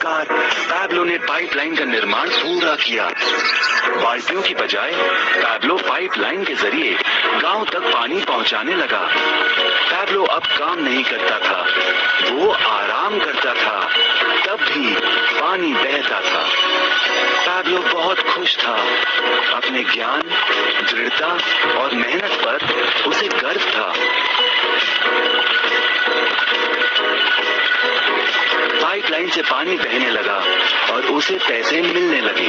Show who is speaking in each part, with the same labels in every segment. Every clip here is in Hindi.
Speaker 1: आखिरकार पैब्लो ने पाइपलाइन का निर्माण पूरा किया। बाल्टियों की बजाय पैब्लो पाइपलाइन के जरिए गांव तक पानी पहुंचाने लगा। पैब्लो अब काम नहीं करता था, वो आराम करता था, तब भी पानी बहता था। पैब्लो बहुत खुश था। अपने ज्ञान, दृढ़ता और मेहनत पर उसे गर्व था। पाइपलाइन से पानी बहने लगा और उसे पैसे मिलने लगे।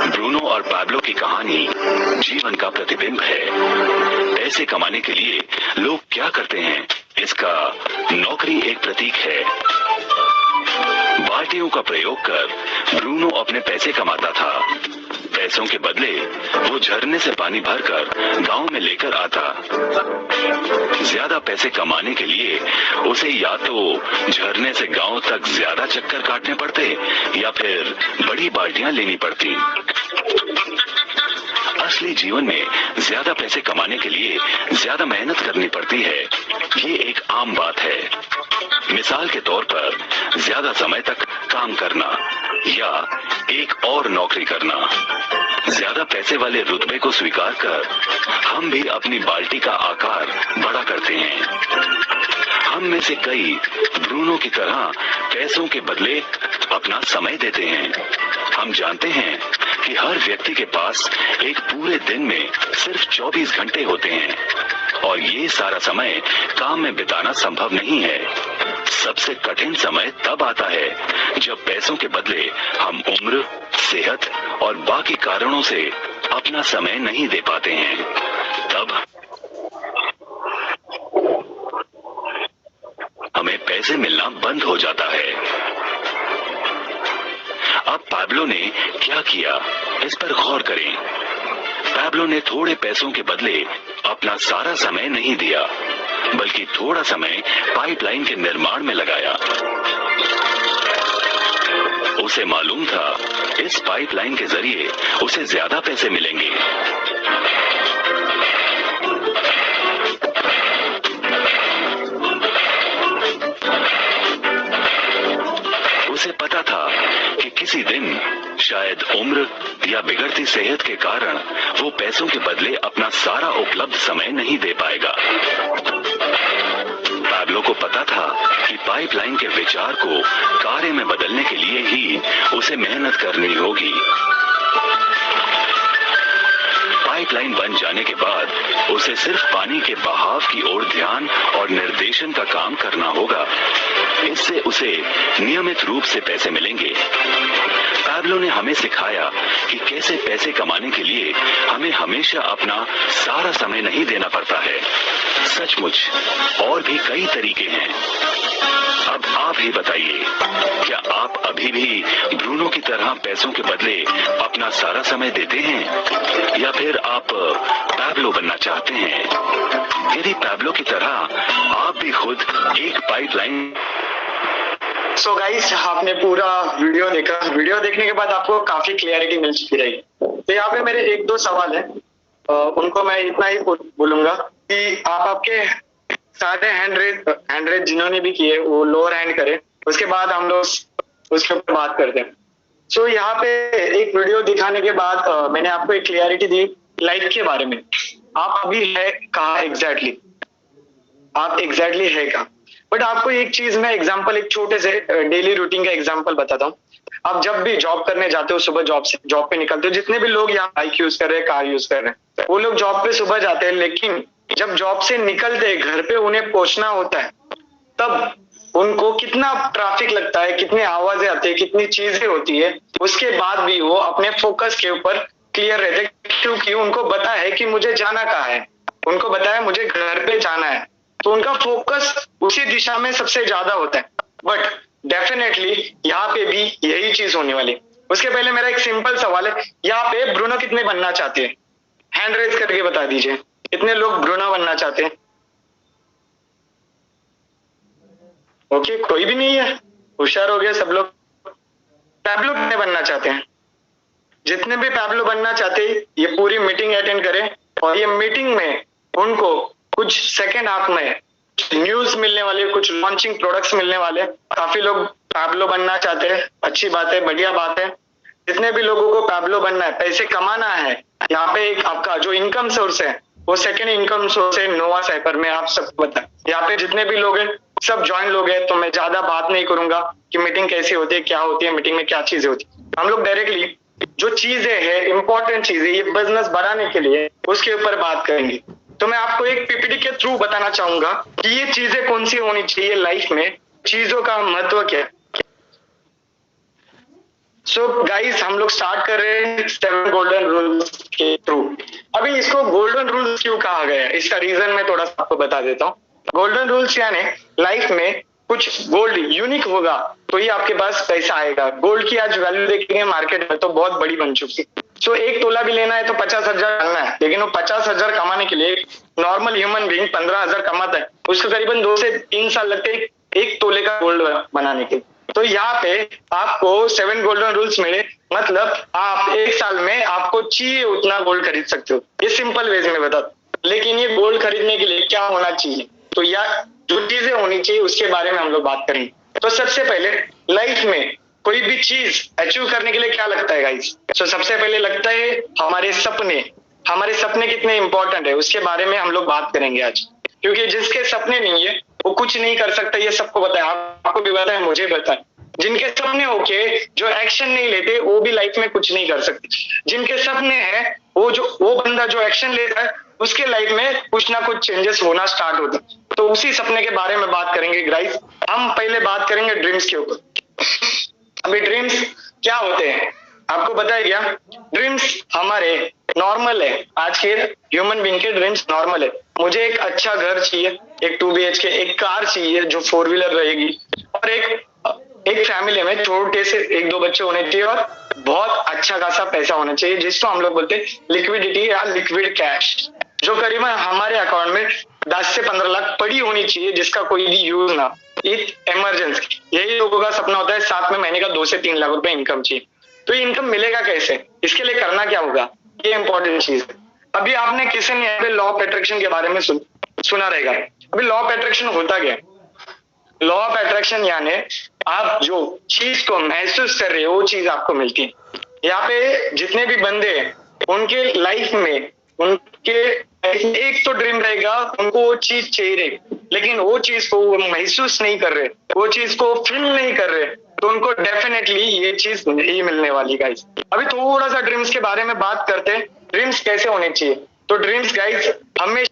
Speaker 1: ब्रूनो और पैब्लो की कहानी जीवन का प्रतिबिंब है। पैसे कमाने के लिए लोग क्या करते हैं, इसका नौकरी एक प्रतीक है। बाल्टियों का प्रयोग कर ब्रूनो अपने पैसे कमाता था। पैसों के बदले वो झरने से पानी भरकर गांव में लेकर आता। ज्यादा पैसे कमाने के लिए उसे या तो झरने से गांव तक ज्यादा चक्कर काटने पड़ते या फिर बड़ी बाल्टियां लेनी पड़ती। असली जीवन में ज्यादा पैसे कमाने के लिए ज्यादा मेहनत करनी पड़ती है, ये एक आम बात है। मिसाल के तौर पर ज्यादा समय तक काम करना या एक और नौकरी करना। ज्यादा पैसे वाले रुतबे को स्वीकार कर हम भी अपनी बाल्टी का आकार बड़ा करते हैं। हम में से कई ब्रूनो की तरह पैसों के बदले अपना समय देते हैं। हम जानते हैं कि हर व्यक्ति के पास एक पूरे दिन में सिर्फ 24 घंटे होते हैं और ये सारा समय काम में बिताना संभव नहीं है। सबसे कठिन समय तब आता है जब पैसों के बदले हम उम्र, सेहत और बाकी कारणों से अपना समय नहीं दे पाते हैं। तब हमें पैसे मिलना बंद हो जाता है। अब पैब्लो ने क्या किया, इस पर गौर करें। पैब्लो ने थोड़े पैसों के बदले अपना सारा समय नहीं दिया, बल्कि थोड़ा समय पाइपलाइन के निर्माण में लगाया। उसे मालूम था इस पाइपलाइन के जरिए उसे ज्यादा पैसे मिलेंगे। उसे पता था कि किसी दिन शायद उम्र या बिगड़ती सेहत के कारण वो पैसों के बदले अपना सारा उपलब्ध समय नहीं दे पाएगा। पैब्लो को पता था कि पाइपलाइन के विचार को कार्य में बदलने के लिए ही उसे मेहनत करनी होगी। पाइपलाइन बन जाने के बाद उसे सिर्फ पानी के बहाव की ओर ध्यान और निर्देशन का काम करना होगा। इससे उसे नियमित रूप से पैसे मिलेंगे। पैब्लो ने हमें सिखाया कि कैसे पैसे कमाने के लिए हमें हमेशा अपना सारा समय नहीं देना पड़ता है। सचमुच और भी कई तरीके हैं। अब आप ही बताइए, क्या आप अभी भी ब्रूनो की तरह पैसों के बदले अपना सारा समय देते हैं या फिर आप पैब्लो बनना चाहते हैं? यदि पैब्लो की तरह आप भी खुद एक पाइपलाइन।
Speaker 2: सो गाइस, आपने पूरा वीडियो देखा। वीडियो देखने के बाद आपको काफी क्लियरिटी मिल चुकी रहेगी। तो यहाँ पे मेरे एक दो सवाल है, उनको मैं इतना ही बोलूंगा कि आप आपके सारे हैंड रेज जिन्होंने भी किए वो लोअर हैंड करें, उसके बाद हम लोग उसके ऊपर बात करते हैं। सो यहाँ पे एक वीडियो दिखाने के बाद मैंने आपको एक क्लियरिटी दी लाइफ के बारे में। आप अभी है कहाँ एग्जैक्टली, आप एग्जैक्टली है कहाँ। बट आपको एक चीज मैं एग्जांपल, एक छोटे से डेली रूटीन का एग्जांपल बताता हूँ। आप जब भी जॉब करने जाते हो, सुबह जॉब पे निकलते हो, जितने भी लोग यहाँ बाइक यूज कर रहे हैं, कार यूज कर रहे हैं, वो लोग जॉब पे सुबह जाते हैं, लेकिन जब जॉब से निकलते हैं घर पे उन्हें पहुंचना होता है, तब उनको कितना ट्रैफिक लगता है, कितनी आवाजें आती है, कितनी चीजें होती है, उसके बाद भी वो अपने फोकस के ऊपर क्लियर रहते, क्योंकि उनको पता है कि मुझे जाना कहाँ है, उनको पता है मुझे घर पे जाना है, तो उनका फोकस उसी दिशा में सबसे ज्यादा होता है। बट डेफिनेटली यहाँ पे भी यही चीज होने वाली। उसके पहले मेरा एक सिंपल सवाल है, यहाँ पे ब्रूनो कितने बनना चाहते हैं? हैंड रेज करके बता दीजिए, कितने लोग ब्रूनो बनना चाहते हैं? ओके, कोई भी नहीं है, होशियार हो गया सब लोग। पैब्लो कितने बनना चाहते हैं? जितने भी पैब्लो बनना चाहते हैं ये पूरी मीटिंग अटेंड करें, और ये मीटिंग में उनको कुछ सेकेंड हाफ में न्यूज मिलने वाली है, कुछ लॉन्चिंग प्रोडक्ट्स मिलने वाले। काफी लोग पैब्लो बनना चाहते हैं, अच्छी बात है, बढ़िया बात है। जितने भी लोगों को पैब्लो बनना है, पैसे कमाना है, यहाँ पे एक आपका जो इनकम सोर्स है वो सेकेंड इनकम सोर्स है नोवा साइपर में। आप सबको पता है, यहाँ पे जितने भी लोग हैं सब ज्वाइन लोग हैं, तो मैं ज्यादा बात नहीं करूंगा कि मीटिंग कैसी होती है, क्या होती है, मीटिंग में क्या चीजें होती है। हम लोग डायरेक्टली जो चीजें है, इंपॉर्टेंट चीजें ये बिजनेस बढ़ाने के लिए, उसके ऊपर बात करेंगे। तो मैं आपको एक पीपीटी के थ्रू बताना चाहूंगा कि ये चीजें कौन सी होनी चाहिए लाइफ में, चीजों का महत्व क्या है। सो गाइस, हम लोग स्टार्ट कर रहे हैं 7 गोल्डन रूल्स के थ्रू। अभी इसको गोल्डन रूल्स क्यों कहा गया है, इसका रीजन मैं थोड़ा सा आपको बता देता हूँ। गोल्डन रूल्स यानी लाइफ में कुछ गोल्ड यूनिक होगा तो ही आपके पास पैसा आएगा। गोल्ड की आज वैल्यू देखेंगे मार्केट में तो बहुत बड़ी बन चुकी है। सो 1 तोला भी लेना है तो 50,000 डालना है, लेकिन वो 50,000 कमाने के लिए नॉर्मल ह्यूमन बीइंग 15,000 कमाता है, उसको करीबन 2 से 3 साल लगते हैं 1 तोले का गोल्ड बनाने के। तो यहाँ पे आपको 7 गोल्डन रूल्स मिले, मतलब आप 1 साल में आपको चाहिए उतना गोल्ड खरीद सकते हो। ये सिंपल वेज में बता, लेकिन ये गोल्ड खरीदने के लिए क्या होना चाहिए, तो यार जो चीजें होनी चाहिए उसके बारे में हम लोग बात करेंगे। तो सबसे पहले लाइफ में कोई भी चीज अचीव करने के लिए क्या लगता है गाइस, तो सबसे पहले लगता है हमारे सपने। हमारे सपने कितने इंपॉर्टेंट है उसके बारे में हम लोग बात करेंगे आज, क्योंकि जिसके सपने नहीं है वो कुछ नहीं कर सकता, ये सबको पता है, आपको भी पता है, मुझे पता है। जिनके सपने होके जो एक्शन नहीं लेते वो भी लाइफ में कुछ नहीं कर सकते। जिनके सपने हैं वो बंदा जो एक्शन लेता है उसके लाइफ में कुछ ना कुछ चेंजेस होना स्टार्ट होता है। तो उसी सपने के बारे में बात करेंगे गाइस। हम पहले बात करेंगे ड्रीम्स के ऊपर। अभी ड्रीम्स क्या होते हैं आपको पता है क्या? ड्रीम्स हमारे नॉर्मल है, आज के ह्यूमन बीइंग के ड्रीम्स नॉर्मल है। मुझे एक अच्छा घर चाहिए, एक 2 BHK, एक कार चाहिए जो 4 व्हीलर रहेगी, और एक फैमिली में छोटे से 1-2 बच्चे होने चाहिए, और बहुत अच्छा खासा पैसा होना चाहिए, जिसको हम लोग बोलते हैं लिक्विडिटी या लिक्विड कैश, जो करीबन हमारे अकाउंट में 10 से 15 लाख पड़ी होनी चाहिए, जिसका कोई भी यूज ना, इमरजेंसी। यही लोगों का सपना होता है, साथ में महीने का 2 से 3 लाख रुपए इनकम चाहिए। तो ये इनकम मिलेगा कैसे, इसके लिए करना क्या होगा, ये इंपॉर्टेंट चीज है। अभी आपने किसी ने यहाँ पे लॉ ऑफ अट्रैक्शन के बारे में सुना रहेगा। अभी लॉ ऑफ अट्रैक्शन होता क्या है? लॉ ऑफ अट्रैक्शन यानी आप जो चीज को महसूस कर रहे हो वो चीज आपको मिलती है। यहाँ पे जितने भी बंदे हैं उनके लाइफ में उनके एक तो ड्रीम रहेगा, उनको वो चीज चाहिए रहेगी, लेकिन वो चीज को वो महसूस नहीं कर रहे, वो चीज को फील नहीं कर रहे, तो उनको डेफिनेटली ये चीज नहीं मिलने वाली गाइस। अभी थोड़ा सा ड्रीम्स के बारे में बात करते हैं, ड्रीम्स कैसे होने चाहिए। तो ड्रीम्स गाइस हमेशा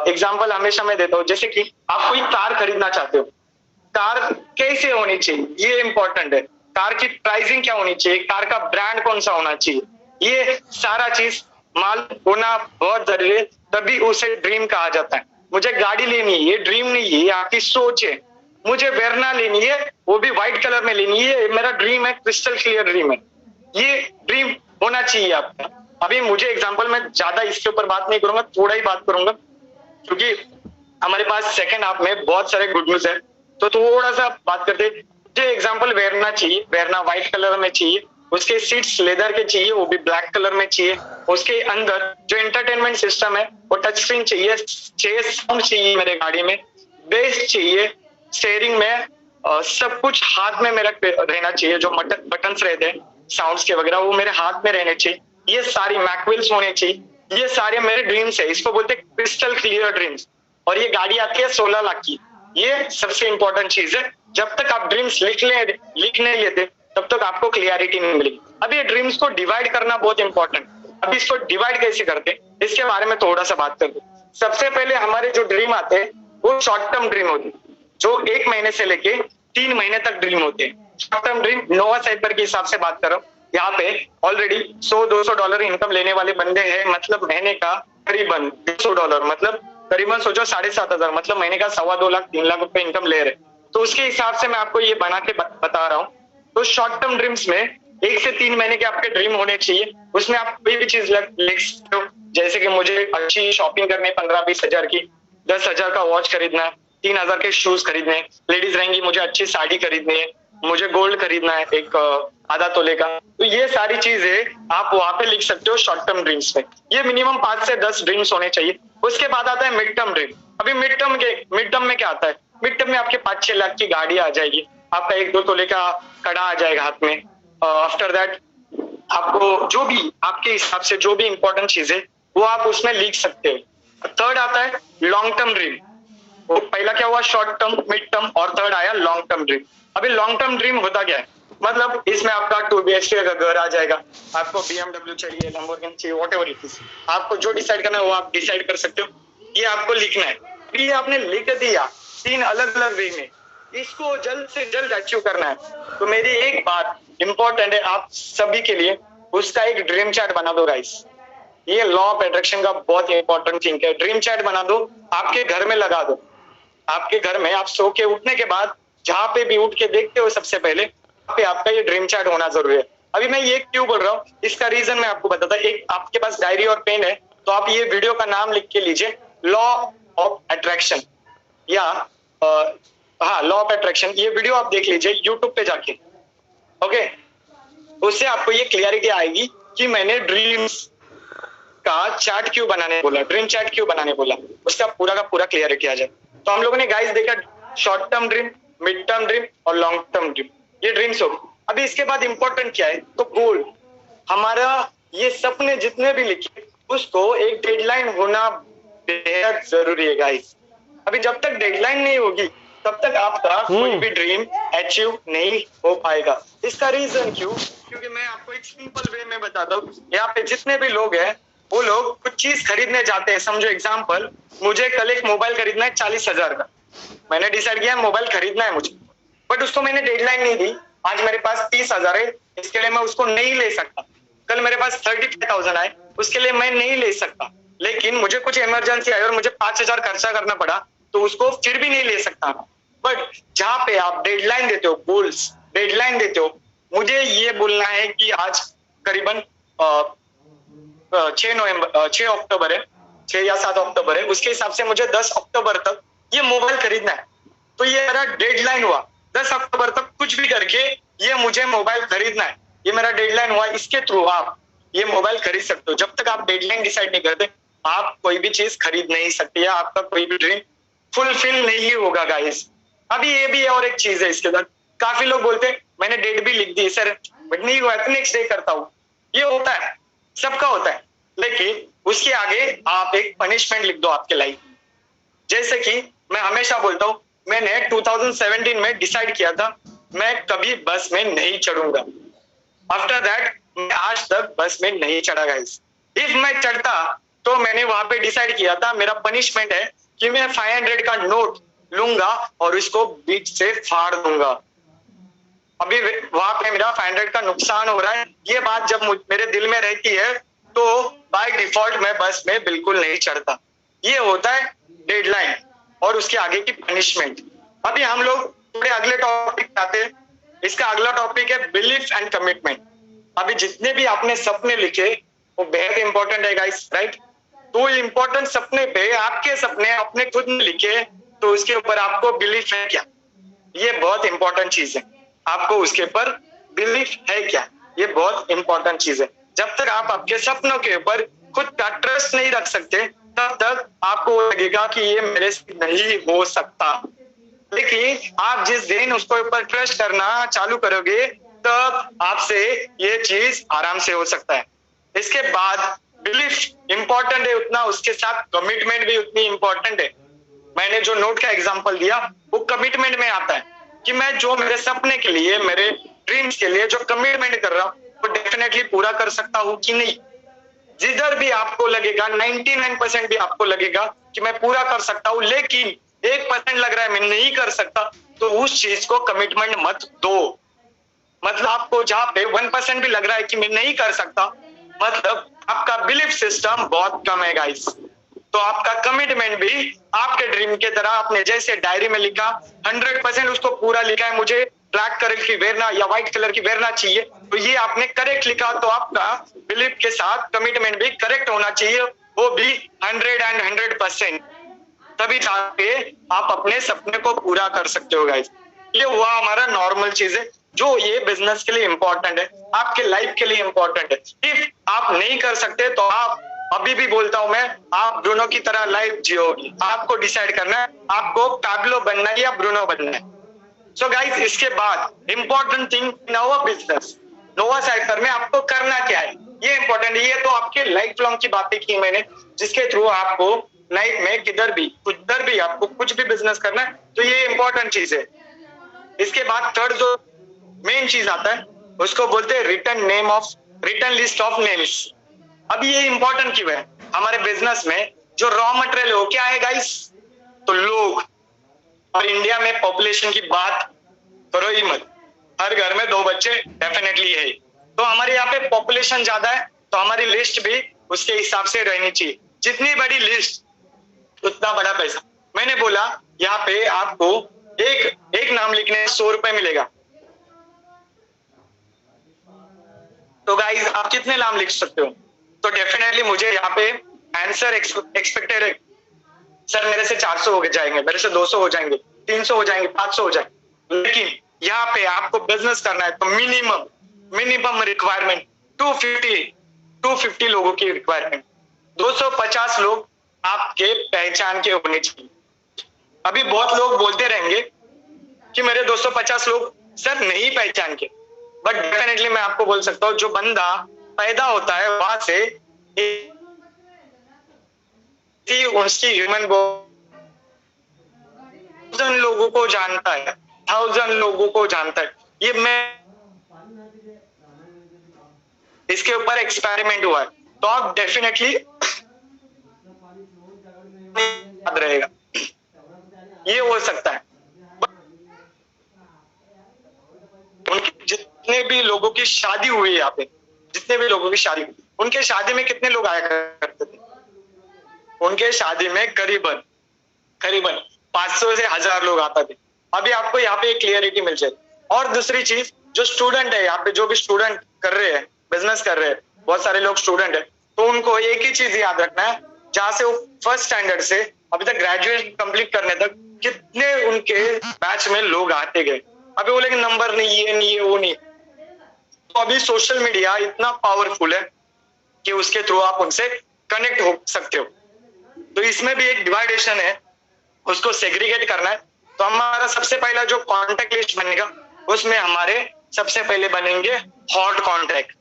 Speaker 2: एग्जाम्पल हमेशा मैं देता हूँ, जैसे कि आप कोई कार खरीदना चाहते हो, कार कैसे होनी चाहिए ये इंपॉर्टेंट है। कार की प्राइसिंग क्या होनी चाहिए, कार का ब्रांड कौन सा होना चाहिए, ये सारा चीज मालूम होना बहुत जरूरी है, तभी उसे ड्रीम कहा जाता है। मुझे गाड़ी लेनी है, ये ड्रीम नहीं है, ये आपकी सोच है। मुझे वेरना लेनी है, वो भी व्हाइट कलर में लेनी है, मेरा ड्रीम है, क्रिस्टल क्लियर ड्रीम है, ये ड्रीम होना चाहिए आपका। अभी मुझे एग्जांपल में ज्यादा इसके ऊपर बात नहीं करूंगा, थोड़ा ही बात करूंगा, क्योंकि हमारे पास सेकंड हाफ में बहुत सारे गुड न्यूज है, तो थोड़ा सा बात करते। मुझे एग्जांपल वेरना चाहिए, वेरना व्हाइट कलर में चाहिए, उसके सीट्स लेदर के चाहिए, वो भी ब्लैक कलर में चाहिए, उसके अंदर जो एंटरटेनमेंट सिस्टम है वो टच स्क्रीन चाहिए, साउंड चाहिए मेरे गाड़ी में, बेस चाहिए, स्टीयरिंग में सब कुछ हाथ में मेरा रहना चाहिए, जो बटन्स रहते हैं साउंड्स के वगैरह वो मेरे हाथ में रहने चाहिए, ये सारी मैकविल्स होने चाहिए, ये सारे मेरे ड्रीम्स है, इसको बोलते हैं क्रिस्टल क्लियर ड्रीम्स। और ये गाड़ी आती है 16 लाख की, ये सबसे इंपॉर्टेंट चीज है। जब तक आप ड्रीम्स लिख नहीं लेते तब तक आपको क्लियरिटी नहीं मिलेगी। अब ये ड्रीम्स को डिवाइड करना बहुत इंपॉर्टेंट। अब इसको डिवाइड कैसे करते इसके बारे में थोड़ा सा बात करते। सबसे पहले हमारे जो ड्रीम आते हैं वो शॉर्ट टर्म ड्रीम होते हैं, जो 1 महीने से लेके 3 महीने तक ड्रीम होते हैं। शॉर्ट टर्म ड्रीम नोवा साइपर के हिसाब से बात कर रहा हूँ, यहाँ पे ऑलरेडी $100-200 इनकम लेने वाले बंदे हैं, मतलब महीने का करीबन $200, मतलब करीबन सोचो 7,500, मतलब महीने का 2.25 लाख 3 लाख रुपए इनकम ले रहे। तो उसके हिसाब से मैं आपको ये बना के बता रहा हूँ। तो शॉर्ट टर्म ड्रीम्स में 1 से 3 महीने के आपके ड्रीम होने चाहिए, उसमें आप कोई भी चीज लिख सकते हो, जैसे कि मुझे अच्छी शॉपिंग करनी 15-20 हजार की, 10,000 का वॉच खरीदना, 3,000 के शूज खरीदने, लेडीज रहेंगी मुझे अच्छी साड़ी खरीदनी है, मुझे गोल्ड खरीदना है एक आधा तोले का। तो ये सारी चीजें आप वहां पे लिख सकते हो शॉर्ट टर्म ड्रीम्स में। ये मिनिमम 5 से 10 ड्रीम्स होने चाहिए। उसके बाद आता है मिड टर्म ड्रीम। अभी मिड टर्म में क्या आता है? मिड टर्म में आपके 5-6 लाख की गाड़ी आ जाएगी, आपका 1-2 तोले का कड़ा आ जाएगा हाथ में। आफ्टर दैट आपको जो भी आपके हिसाब से जो भी इंपॉर्टेंट चीज है वो आप उसमें लिख सकते हो। थर्ड आता है लॉन्ग टर्म ड्रीम। वो पहला क्या हुआ? शॉर्ट टर्म, मिड टर्म, और थर्ड आया लॉन्ग टर्म ड्रीम। अभी लॉन्ग टर्म ड्रीम होता क्या है? मतलब इसमें आपका 2 BHK का घर आ जाएगा, आपको BMW चाहिए, लैम्बोर्गिनी चाहिए, व्हाटएवर इट इज। आपको जो डिसाइड करना है वो आप डिसाइड कर सकते हो। ये आपको लिखना है। फिर ये आपने लिख दिया 3 अलग अलग वे में, इसको जल्द से जल्द अचीव करना है। तो मेरी एक बात इंपॉर्टेंट है आप सभी के लिए, उसका एक ड्रीम चार्ट बना दो गाइस। ये लॉ ऑफ अट्रैक्शन का बहुत इंपॉर्टेंट थिंग है। ड्रीम चार्ट बना दो, आपके घर में लगा दो। आपके घर में आप सो के उठने के बाद जहां पे भी उठ के देखते हो सबसे पहले पे आपका ये ड्रीम चार्ट होना जरूरी है। अभी मैं ये क्यों बोल रहा हूँ, इसका रीजन मैं आपको बताता हूँ। एक आपके पास डायरी और पेन है तो आप ये वीडियो का नाम लिख के लीजिए, लॉ ऑफ अट्रैक्शन, या हाँ लॉ ऑफ अट्रैक्शन। ये वीडियो आप देख लीजिए यूट्यूब पे जाके, ओके। उससे आपको ये क्लियरिटी आएगी कि मैंने ड्रीम्स का चार्ट क्यों बनाने बोला, ड्रीम चार्ट क्यों बनाने बोला, उसका पूरा का पूरा क्लियरिटी आ जाए। तो हम लोगों ने गाइस देखा short term dream, mid term dream और लॉन्ग टर्म ड्रीम, ये ड्रीम्स हो। अभी इसके बाद इंपॉर्टेंट क्या है? तो गोल। हमारा ये सपने जितने भी लिखे उसको एक डेडलाइन होना बेहद जरूरी है गाइस। अभी जब तक डेडलाइन नहीं होगी तब तक आपका कोई भी ड्रीम अचीव नहीं हो पाएगा। इसका रीजन क्यों? क्योंकि मैं आपको एक सिंपल वे में बताता हूँ। यहाँ पे जितने भी लोग हैं वो लोग कुछ चीज खरीदने जाते हैं। समझो एग्जांपल, मुझे कल एक मोबाइल खरीदना है 40,000 का। मैंने डिसाइड किया मोबाइल खरीदना है मुझे, बट उसको मैंने डेडलाइन नहीं दी। आज मेरे पास 30,000 है, इसके लिए मैं उसको नहीं ले सकता। कल मेरे पास 35,000 आए, उसके लिए मैं नहीं ले सकता। लेकिन मुझे कुछ इमरजेंसी आई और मुझे 5,000 खर्चा करना पड़ा तो उसको फिर भी नहीं ले सकता। बट जहां पे आप डेडलाइन देते हो, गोल्स डेडलाइन देते हो, मुझे ये बोलना है कि आज करीबन 6 अक्टूबर है, 6 या 7 अक्टूबर है, उसके हिसाब से मुझे 10 अक्टूबर तक ये मोबाइल खरीदना है। तो ये मेरा डेडलाइन हुआ, 10 अक्टूबर तक कुछ भी करके ये मुझे मोबाइल खरीदना है, ये मेरा डेडलाइन हुआ। इसके थ्रू आप ये मोबाइल खरीद सकते हो। जब तक आप डेडलाइन डिसाइड नहीं करते आप कोई भी चीज खरीद नहीं सकते, या आपका कोई भी ड्रीम फुलफिल नहीं होगा गाइस। अभी ये भी और एक चीज है इसके साथ, काफी लोग बोलते हैं मैंने डेट भी लिख दी सर बट नहीं हुआ तो नेक्स्ट डे करता हूँ। ये होता है, सबका होता है, लेकिन उसके आगे आप एक पनिशमेंट लिख दो आपके लाइफ। जैसे कि मैं हमेशा बोलता हूँ, मैंने 2017 में डिसाइड किया था मैं कभी बस में नहीं चढ़ूंगा। आफ्टर दैट मैं आज तक बस में नहीं चढ़ा गाइस। इफ मैं चढ़ता तो मैंने वहां पे डिसाइड किया था मेरा पनिशमेंट है कि मैं 500 का नोट लूंगा और इसको बीच से फाड़ दूंगा। अभी वहां पे मेरा 500 का नुकसान हो रहा है। ये बात जब मेरे दिल में रहती है तो बाय डिफॉल्ट मैं बस में बिल्कुल नहीं चढ़ता। ये होता है डेडलाइन और उसके आगे की पनिशमेंट। अभी हम लोग थोड़े अगले टॉपिक पे आते हैं। इसका अगला टॉपिक है बिलीफ एंड कमिटमेंट। अभी जितने भी आपने सपने लिखे वो बेहद इंपॉर्टेंट है गाइस, राइट? तो इंपॉर्टेंट सपने पे आपके सपने अपने खुद ने लिखे तो उसके ऊपर आपको बिलीफ है क्या? ये बहुत इंपॉर्टेंट चीज है। आपको उसके ऊपर बिलीफ है क्या? ये बहुत इंपॉर्टेंट चीज है। जब तक आप आपके सपनों के ऊपर खुद का ट्रस्ट नहीं रख सकते तब तक आपको लगेगा कि ये मेरे से नहीं हो सकता। लेकिन आप जिस दिन उसको ऊपर ट्रस्ट करना चालू करोगे तब आपसे ये चीज आराम से हो सकता है। इसके बाद बिलीफ इंपॉर्टेंट है उतना, उसके साथ कमिटमेंट भी उतनी इंपॉर्टेंट है। मैंने जो नोट का एग्जांपल दिया वो कमिटमेंट में आता है कि मैं जो मेरे सपने के लिए, मेरे ड्रीम्स के लिए जो कमिटमेंट कर रहा हूँ वो डेफिनेटली पूरा कर सकता हूँ कि नहीं। जिधर भी आपको लगेगा 99% भी आपको लगेगा कि मैं पूरा कर सकता हूँ, लेकिन 1% लग रहा है मैं नहीं कर सकता, तो उस चीज को कमिटमेंट मत दो। मतलब आपको जहां पे 1% भी लग रहा है कि मैं नहीं कर सकता, मतलब आपका बिलीफ सिस्टम बहुत कम है गाइस। तो आपका कमिटमेंट भी आपके ड्रीम के तरह, आपने जैसे डायरी में लिखा 100% उसको पूरा लिखा है, मुझे ब्लैक कलर की वेरना या व्हाइट कलर की वेरना चाहिए, तो ये आपने करेक्ट लिखा, तो आपका बिलीफ के साथ कमिटमेंट भी करेक्ट होना चाहिए, वो भी 100% तभी जाके आप अपने सपने को पूरा कर सकते हो गाइस। ये हुआ हमारा नॉर्मल चीज है जो ये बिजनेस के लिए इंपॉर्टेंट है, आपके लाइफ के लिए इंपॉर्टेंट है। इफ आप नहीं कर सकते तो आप, अभी भी बोलता हूं मैं, आप ब्रूनो की तरह लाइफ जियोगी। आपको डिसाइड करना है आपको पैब्लो बनना है या ब्रूनो बनना है। सो गाइस, इसके बाद इंपॉर्टेंट थिंग नोवा बिजनेस, नोवा साइफर में आपको करना क्या है, ये इंपॉर्टेंट है। ये तो आपके लाइफ लॉन्ग की बातें की मैंने, जिसके थ्रू आपको लाइफ में किधर भी आपको कुछ भी बिजनेस करना है, तो ये इंपॉर्टेंट चीज है। इसके बाद थर्ड जो मेन चीज आता है उसको बोलते हैं रिटर्न लिस्ट ऑफ नेम्स। अब ये इंपॉर्टेंट क्यों है? हमारे बिजनेस में जो रॉ मटेरियल हो क्या है गाइस? तो लोग। और इंडिया में पॉपुलेशन की बात करो ही मत, हर घर में 2 बच्चे डेफिनेटली है। तो हमारे यहाँ पे पॉपुलेशन ज्यादा है, तो हमारी लिस्ट भी उसके हिसाब से रहनी चाहिए। जितनी बड़ी लिस्ट उतना बड़ा पैसा। मैंने बोला यहाँ पे आपको एक नाम लिखने 100 रुपए मिलेगा। तो गाइज आप कितने नाम लिख सकते हो? तो डेफिनेटली मुझे यहाँ पे आंसर एक्सपेक्टेड है, सर मेरे से 400 हो जाएंगे, मेरे से 200 हो जाएंगे, 300 हो जाएंगे, 500 हो जाएंगे। लेकिन यहाँ पे आपको बिजनेस करना है तो मिनिमम रिक्वायरमेंट 250 लोगों की रिक्वायरमेंट, 250 लोग आपके पहचान के होने चाहिए। अभी बहुत लोग बोलते रहेंगे कि मेरे 250 लोग सर नहीं पहचान के, बट डेफिनेटली मैं आपको बोल सकता हूँ जो बंदा पैदा होता है वहां से उसकी ह्यूमन लोगों को जानता है, 1000 लोगों को जानता है। ये मैं इसके ऊपर एक्सपेरिमेंट हुआ है, तो आप डेफिनेटली याद रहेगा, ये हो सकता है। जितने भी लोगों की शादी हुई है यहाँ पे, जितने भी लोगों की शादी, उनके शादी में कितने लोग आया करते थे? उनके शादी में करीबन 500 से 1000 लोग आते थे। अभी आपको यहाँ पे क्लियरिटी मिल जाए। और दूसरी चीज, जो स्टूडेंट है यहाँ पे, जो भी स्टूडेंट कर रहे हैं, बिजनेस कर रहे हैं, बहुत सारे लोग स्टूडेंट है, तो उनको एक ही चीज याद रखना है, जहां से वो फर्स्ट स्टैंडर्ड से अभी तक ग्रेजुएट कंप्लीट करने तक कितने उनके बैच में लोग आते गए। अभी बोलेंगे नंबर नहीं, ये नहीं है, वो नहीं। तो अभी सोशल मीडिया इतना पावरफुल है कि उसके थ्रू आप उनसे कनेक्ट हो सकते हो। तो इसमें भी एक डिवाइडेशन है, उसको सेग्रीगेट करना है। तो हमारा सबसे पहला जो कॉन्टेक्ट लिस्ट बनेगा उसमें हमारे सबसे पहले बनेंगे हॉट कॉन्टेक्ट।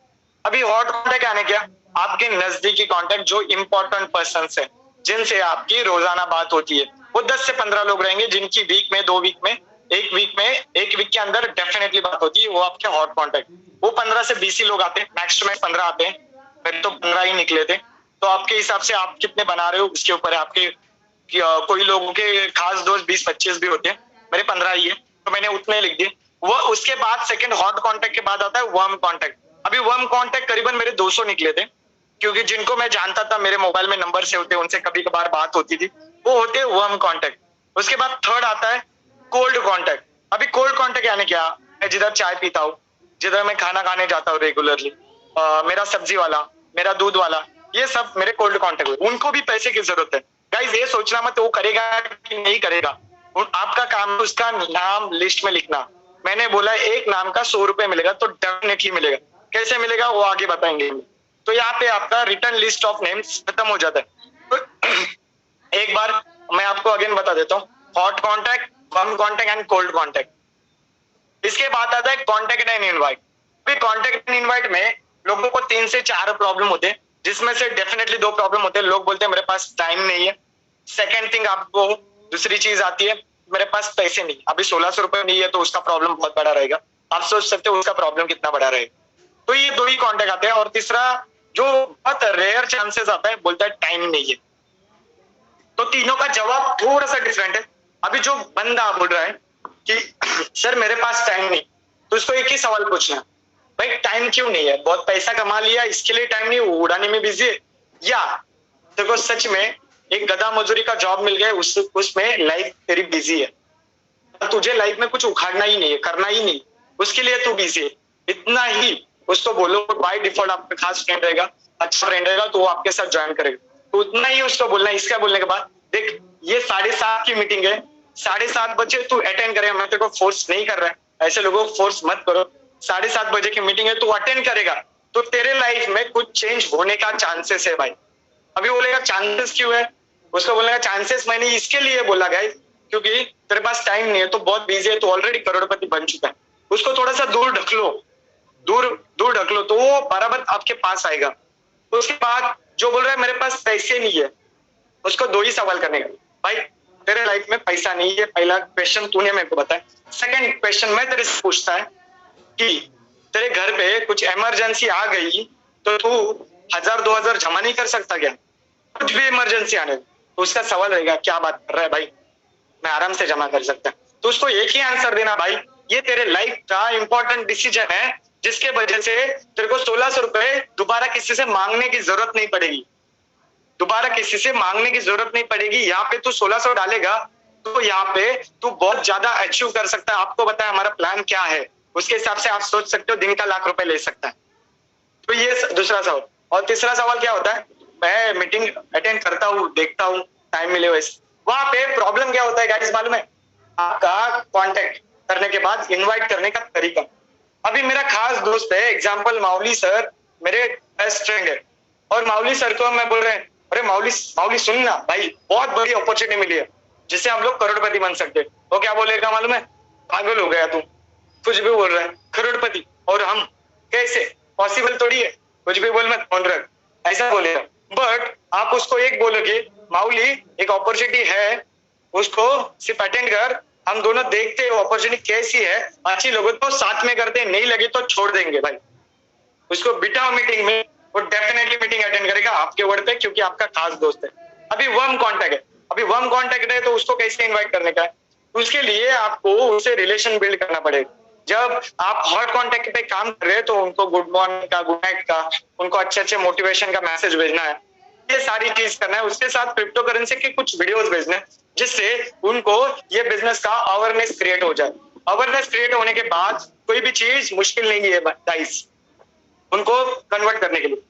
Speaker 2: अभी हॉट कॉन्टेक्ट आने क्या? आपके नजदीकी कॉन्टेक्ट जो इंपॉर्टेंट पर्सन है, जिनसे आपकी रोजाना बात होती है, वो 10 से 15 लोग रहेंगे जिनकी वीक में, 2 वीक में, एक वीक के अंदर डेफिनेटली बात होती है, वो आपके हॉट कॉन्टेक्ट। वो 15 से 20 ही लोग आते हैं, मैक्स टू मैक्स 15 आते हैं, फिर तो 15 ही निकले थे। तो आपके हिसाब से आप कितने बना रहे हो उसके ऊपर है। आपके कोई लोगों के खास दोस्त 20-25 भी होते हैं, मेरे 15 ही है, तो मैंने उतने लिख दिए। वो उसके बाद सेकंड हॉट कांटेक्ट के बाद आता है वार्म कांटेक्ट। अभी वार्म कांटेक्ट करीबन मेरे 200 निकले थे, क्योंकि जिनको मैं जानता था, मेरे मोबाइल में नंबर से होते, उनसे कभी कभार बात होती थी, वो होते वार्म कांटेक्ट। उसके बाद थर्ड आता है कोल्ड कांटेक्ट। अभी कोल्ड कांटेक्ट यानी क्या? मैं जिधर चाय पीता हूँ, जिधर मैं खाना खाने जाता हूँ रेगुलरली, मेरा सब्जी वाला, मेरा दूध वाला, ये सब मेरे कोल्ड कांटेक्ट हुए। उनको भी पैसे की जरूरत है गाइस, ये सोचना मत वो करेगा कि नहीं करेगा। आपका काम है उसका नाम लिस्ट में लिखना। मैंने बोला एक नाम का 100 रुपए मिलेगा, तो डेफिनेटली मिलेगा। कैसे मिलेगा वो आगे बताएंगे। तो यहाँ पे आपका रिटर्न लिस्ट ऑफ नेम्स खत्म हो जाता है। तो एक बार मैं आपको अगेन बता देता हूँ, hot contact, warm contact and cold contact. इसके बाद आता है contact and invite. Contact and invite में लोगों को 3 से 4 प्रॉब्लम होते हैं, जिसमें से डेफिनेटली 2 प्रॉब्लम होते हैं। लोग बोलते हैं मेरे पास टाइम नहीं है। सेकेंड थिंग, आपको दूसरी चीज आती है, मेरे पास पैसे नहीं। अभी 1600 रुपए नहीं है तो उसका प्रॉब्लम बहुत बड़ा रहेगा। आप सोच सकते हो उसका प्रॉब्लम कितना बड़ा रहेगा। तो ये 2 ही कॉन्टेक्ट आते हैं। और तीसरा जो बहुत रेयर चांसेस आता है, बोलता है टाइम नहीं है। तो तीनों का जवाब थोड़ा सा डिफरेंट है। अभी जो बंदा बोल रहा है कि सर मेरे पास टाइम नहीं, तो उसको एक ही सवाल पूछना, भाई टाइम क्यों नहीं है? बहुत पैसा कमा लिया इसके लिए टाइम नहीं, उड़ाने में बिजी है, या देखो सच में एक गधा मजदूरी का जॉब मिल गया, उसमें लाइफ तेरी बिजी है, तुझे लाइफ में कुछ उखाड़ना ही नहीं है, करना ही नहीं, उसके लिए तू बिजी है। इतना ही उसको बोलो, बाय डिफॉल्ट आपका खास फ्रेंड रहेगा, अच्छा फ्रेंड रहेगा, तो वो आपके साथ ज्वाइन करेगा। तो उतना ही उसको बोलना है। इसका बोलने के बाद देख ये 7:30 की मीटिंग है, 7:30 बजे तू अटेंड करेगा, मैं तेरे को फोर्स नहीं कर रहा है, ऐसे लोगों को फोर्स मत करो। 7:30 बजे की मीटिंग है, तू अटेंड करेगा तो तेरे लाइफ में कुछ चेंज होने का चांसेस है भाई। अभी बोलेगा चांसेस क्यों है, उसको बोलेगा चांसेस मैंने इसके लिए बोला गाइस क्योंकि तेरे पास टाइम नहीं है, तो बहुत बिजी है, तो ऑलरेडी करोड़पति बन चुका है, उसको थोड़ा सा दूर ढक लो, दूर दूर ढक लो, तो वो बराबर आपके पास आएगा। उसके बाद जो बोल रहा है मेरे पास पैसे नहीं है, उसको 2 ही सवाल करने का, भाई तेरे लाइफ में पैसा नहीं है, पहला क्वेश्चन तूने मेरे को बताया। सेकंड क्वेश्चन मैं तेरे से पूछता है कि तेरे घर पे कुछ इमरजेंसी आ गई तो तू 1000-2000 जमा नहीं कर सकता क्या? कुछ भी इमरजेंसी आने तो उसका सवाल रहेगा क्या बात कर रहा है भाई, मैं आराम से जमा कर सकता। तो उसको एक ही आंसर देना, भाई ये तेरे लाइफ का इंपॉर्टेंट डिसीजन है जिसके वजह से तेरे को 1600 रुपए दोबारा किसी से मांगने की जरूरत नहीं पड़ेगी, दोबारा किसी से मांगने की जरूरत नहीं पड़ेगी। यहाँ पे तू 1600 डालेगा तो यहाँ पे तू बहुत ज्यादा अचीव कर सकता है। आपको बताया हमारा प्लान क्या है, उसके हिसाब से आप सोच सकते हो दिन का ₹1,00,000 ले सकता है। तो ये दूसरा सवाल। और तीसरा सवाल क्या होता है, मैं मीटिंग अटेंड करता हूँ, देखता हूँ, टाइम मिले वैसे, वहां पे प्रॉब्लम क्या होता है गाइस मालूम है, आपका कांटेक्ट करने के बाद इनवाइट करने का तरीका। अभी मेरा खास दोस्त है, एग्जांपल माउली सर मेरे बेस्ट फ्रेंड है, और माउली सर को मैं बोल रहे हैं अरे माउली सुन ना भाई, बहुत बड़ी अपॉर्चुनिटी मिली है जिससे हम लोग करोड़पति बन सकते हैं। वो क्या बोलेगा मालूम है, पागल हो गया तू, कुछ भी बोल रहा है, करोड़पति और हम कैसे, पॉसिबल थोड़ी है, कुछ भी बोल मत, फोन रख, ऐसा बोलेगा। बट आप उसको एक बोलोगे माउली एक अपॉर्चुनिटी है, उसको सिर्फ अटेंड कर, हम दोनों देखते हैं अपॉर्चुनिटी कैसी है, अच्छी लगे तो साथ में करते हैं, नहीं लगे तो छोड़ देंगे भाई। उसको बिठाओ मीटिंग में, वो डेफिनेटली मीटिंग अटेंड करेगा आपके वर्ड पे, क्योंकि आपका खास दोस्त है। अभी वर्म कांटेक्ट है, अभी वर्म कांटेक्ट है तो उसको कैसे इनवाइट करने का है, उसके लिए आपको उससे रिलेशन बिल्ड करना पड़ेगा। जब आप हॉट कांटेक्ट पे काम कर रहे हैं तो उनको गुड मॉर्निंग का, गुड नाइट का, उनको अच्छे अच्छे मोटिवेशन का मैसेज भेजना है, ये सारी चीज करना है। उसके साथ क्रिप्टो करेंसी के कुछ वीडियोस भेजने हैं जिससे उनको ये बिजनेस का अवेयरनेस क्रिएट हो जाए। अवेयरनेस क्रिएट होने के बाद कोई भी चीज मुश्किल नहीं है गाइस उनको कन्वर्ट करने के लिए।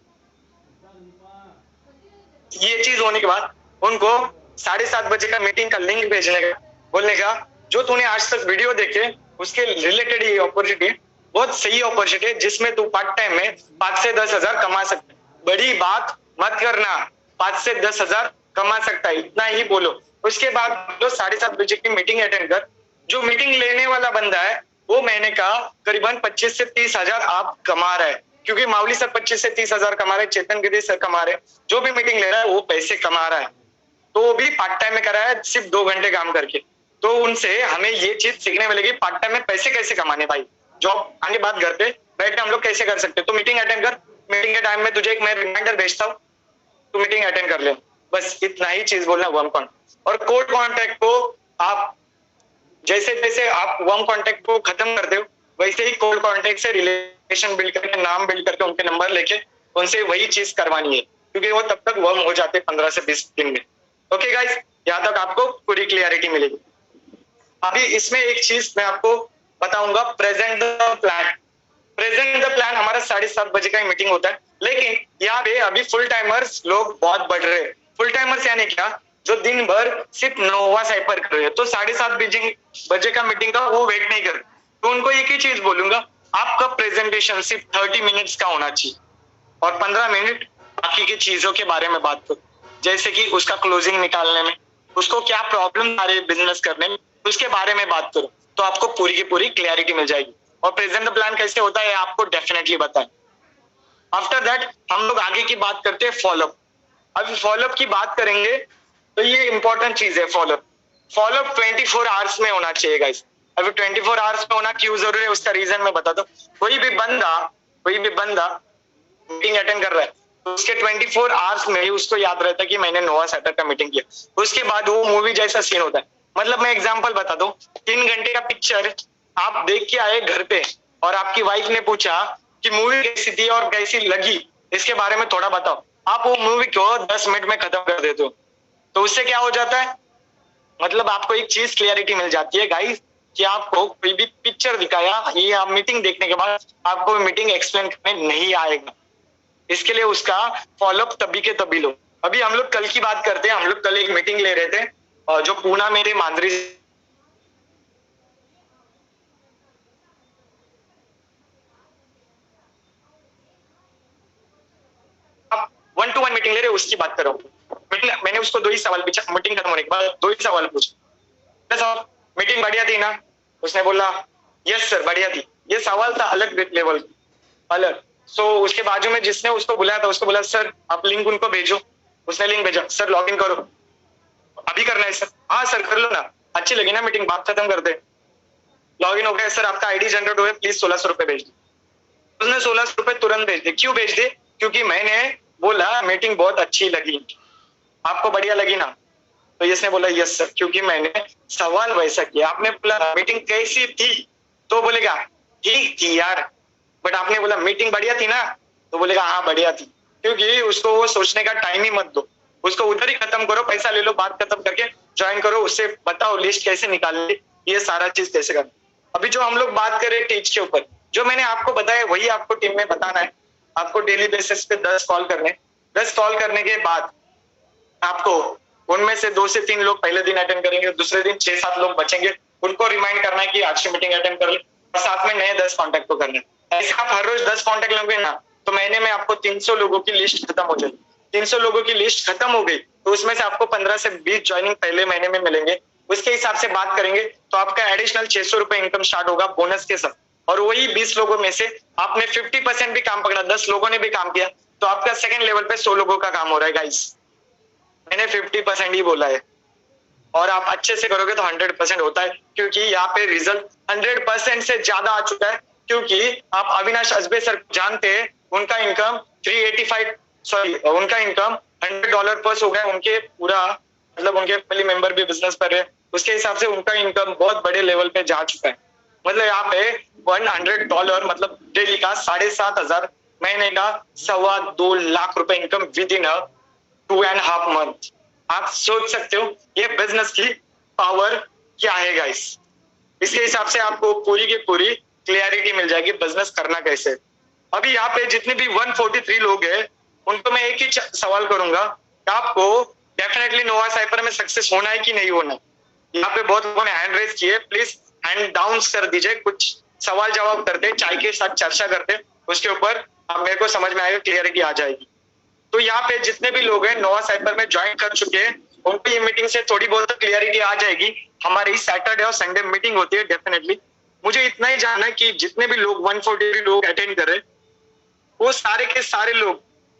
Speaker 2: ये चीज होने के बाद उनको 7:30 बजे का मीटिंग का लिंक भेजने का, बोलने का जो तूने आज तक वीडियो देखे उसके रिलेटेड ये अपॉर्चुनिटी बहुत सही अपॉर्चुनिटी है जिसमें तू पार्ट टाइम में 5 से 10 हजार कमा सकता है। बड़ी बात मत करना, 5 से 10 हजार कमा सकता है इतना ही बोलो। उसके बाद बोलो 7:30 बजे की मीटिंग अटेंड कर। जो मीटिंग लेने वाला बंदा है वो महीने का करीबन 25 से 30 हजार आप कमा रहा है, क्योंकि मावली सर 25 से 30 हजार कमा रहे, चेतन गिरी सर कमा रहे, जो भी मीटिंग ले रहा है वो पैसे कमा रहा है, तो वो भी पार्ट टाइम में कर रहा है सिर्फ 2 घंटे काम करके। तो उनसे हमें ये चीज सीखने मिलेगी पार्ट टाइम में पैसे कैसे कमाने भाई, जॉब आगे बात घर पे बैठ के हम लोग कैसे कर सकते। तो मीटिंग अटेंड कर, मीटिंग के टाइम में तुझे एक मैं रिमाइंडर भेजता हूँ, तू मीटिंग अटेंड कर ले, बस इतना ही चीज बोलना वर्म कॉन्टेक्ट। और कोल्ड कॉन्टेक्ट को आप जैसे जैसे आप वर्म कॉन्टेक्ट को खत्म करते हो वैसे ही कोल्ड कॉन्टेक्ट से रिलेशन बिल्ड करके, नाम बिल्ड करके, उनके नंबर लेके उनसे वही चीज करवानी है, क्योंकि वो तब तक वर्म हो जाते 15 से 20 दिन में। ओके गाइस, यहाँ तक आपको पूरी क्लियरिटी मिलेगी। अभी इसमें एक चीज मैं आपको बताऊंगा, present the plan. Present the plan हमारा 7:30 बजे का मीटिंग होता है, लेकिन यहाँ पे अभी फुल टाइमर्स लोग बहुत बढ़ रहे हैं। फुल टाइमर्स यानी क्या, जो दिन भर सिर्फ नोवा साइपर कर रहे हैं, तो 7:30 बजे का मीटिंग का वो वेट नहीं कर, तो उनको एक ही चीज बोलूंगा, आपका प्रेजेंटेशन सिर्फ 30 मिनट्स का होना चाहिए और 15 मिनट बाकी की चीजों के बारे में बात करो, जैसे कि उसका क्लोजिंग निकालने में, उसको क्या प्रॉब्लम आ रही है बिजनेस करने में, उसके बारे में बात करो, तो आपको पूरी की पूरी क्लियरिटी मिल जाएगी। और प्रेजेंट द प्लान कैसे होता है आपको डेफिनेटली बताएं। आफ्टर दैट हम लोग आगे की बात करते हैं फॉलोअप। अभी फॉलोअप की बात करेंगे तो ये इंपॉर्टेंट चीज है फॉलोअप। फॉलोअप 24 आवर्स में होना चाहिए गाइस। अभी 24 आवर्स में होना क्यों जरूरी है उसका रीजन मैं बता दूं। कोई भी बंदा मीटिंग अटेंड कर रहा है तो उसके 24 आवर्स में ही उसको याद रहता है कि मैंने नोवा सेटर का मीटिंग किया, उसके बाद वो मूवी जैसा सीन होता है। मतलब मैं एग्जांपल बता दूं, 3 घंटे का पिक्चर आप देख के आए घर पे और आपकी वाइफ ने पूछा कि मूवी कैसी थी और कैसी लगी, इसके बारे में थोड़ा बताओ, आप वो मूवी को 10 मिनट में खत्म कर देते हो, तो उससे क्या हो जाता है, मतलब आपको एक चीज क्लियरिटी मिल जाती है गाइस कि आपको कोई भी पिक्चर दिखाया, ये आप मीटिंग देखने के बाद आपको मीटिंग एक्सप्लेन करने नहीं आएगा। इसके लिए उसका फॉलोअप तभी के तभी लो। अभी हम लोग कल की बात करते हैं। हम लोग कल एक मीटिंग ले रहे थे जो पूना मेरे मांदरी 1-to-1 मीटिंग ले रहे उसकी बात कर रहा हूँ। मैंने उसको 2 ही सवाल पूछा, मीटिंग खत्म होने के बाद 2 ही सवाल पूछा। साहब मीटिंग बढ़िया थी ना? उसने बोला यस सर बढ़िया थी। ये सवाल था अलग लेवल अलग। सो उसके बाजू में जिसने उसको बुलाया था उसको बोला सर आप लिंक उनको भेजो। उसने लिंक भेजा, सर लॉग इन करो। अभी करना है सर? हाँ सर कर लो ना, अच्छी लगी ना मीटिंग, बात खत्म कर दे। लॉग इन हो गया सर, आपका आईडी जनरेट हो गया, प्लीज 1600 रुपए भेज दो। उसने 1600 रुपए तुरंत भेज दे। क्यों भेज दे? क्योंकि मैंने बोला मीटिंग बहुत अच्छी लगी, आपको बढ़िया लगी ना? तो इसने बोला यस सर, क्योंकि मैंने सवाल वैसा किया। आपने बोला मीटिंग कैसी थी तो बोलेगा ठीक थी यार, बट आपने बोला मीटिंग बढ़िया थी ना तो बोलेगा हाँ बढ़िया थी। क्योंकि उसको वो सोचने का टाइम ही मत दो, उसको उधर ही खत्म करो, पैसा ले लो, बात खत्म करके ज्वाइन करो, उससे बताओ लिस्ट कैसे निकालनी, ये सारा चीज कैसे करना। अभी जो हम लोग बात करें टीच के ऊपर, जो मैंने आपको बताया वही आपको टीम में बताना है। आपको डेली बेसिस पे 10 कॉल करने, 10 कॉल करने के बाद आपको उनमें से 2 से 3 लोग पहले दिन अटेंड करेंगे, दूसरे दिन 6-7 लोग बचेंगे, उनको रिमाइंड करना है कि आज की मीटिंग अटेंड कर ले, और साथ में नए 10 कॉन्टेक्ट को करना है। ऐसे आप हर रोज 10 कॉन्टेक्ट लोगे ना तो महीने में आपको 300 लोगों की लिस्ट खत्म हो जाएगी। 300 लोगों की लिस्ट खत्म हो गई तो उसमें से आपको 15 से 20 ज्वाइनिंग पहले महीने में मिलेंगे। उसके हिसाब से बात करेंगे तो आपका एडिशनल 600 रुपए इनकम स्टार्ट होगा बोनस के साथ। और वही 20 लोगों में से आपने 50% भी काम पकड़ा, 10 लोगों ने भी काम किया, तो आपका सेकंड लेवल पे 100 लोगों का काम हो रहा है गाइस। मैंने 50% ही बोला है, और आप अच्छे से करोगे तो 100% होता है, क्योंकि यहाँ पे रिजल्ट 100% से ज्यादा आ चुका है। क्योंकि आप अविनाश अजबे सर जानते हैं, उनका इनकम 385 सॉरी उनका इनकम $100 प्लस हो गया। उनके पूरा मतलब उनके फैमिली मेंबर भी बिजनेस कर रहे हैं, उसके हिसाब से उनका इनकम बहुत बड़े लेवल पे जा चुका है। मतलब यहाँ पे $100 मतलब डेली का 7,500, महीने का 2.25 लाख रुपए इनकम विद इन 2.5 मंथ। आप सोच सकते हो ये बिजनेस की पावर क्या है गाइस। इसके हिसाब से आपको पूरी की पूरी क्लियरिटी मिल जाएगी बिजनेस करना कैसे। अभी यहाँ पे जितने भी 143 लोग हैं उनको मैं एक ही सवाल करूंगा, आपको डेफिनेटली नोवा साइपर में सक्सेस होना है कि नहीं होना। यहाँ पे बहुत लोगों ने हैंड रेज किए, प्लीज हैंड डाउन कर दीजिए, कुछ सवाल जवाब करते, चाय के साथ चर्चा करते, उसके ऊपर मेरे को समझ में आएगा, क्लियरिटी आ जाएगी। तो यहाँ पे जितने भी लोग हैं नोवा साइपर में ज्वाइन कर चुके हैं उनको ये मीटिंग से थोड़ी बहुत क्लियरिटी आ जाएगी। हमारी सैटरडे और संडे मीटिंग होती है डेफिनेटली। मुझे इतना ही जानना है कि जितने भी लोग 143 लोग अटेंड कर रहे वो सारे के सारे लोग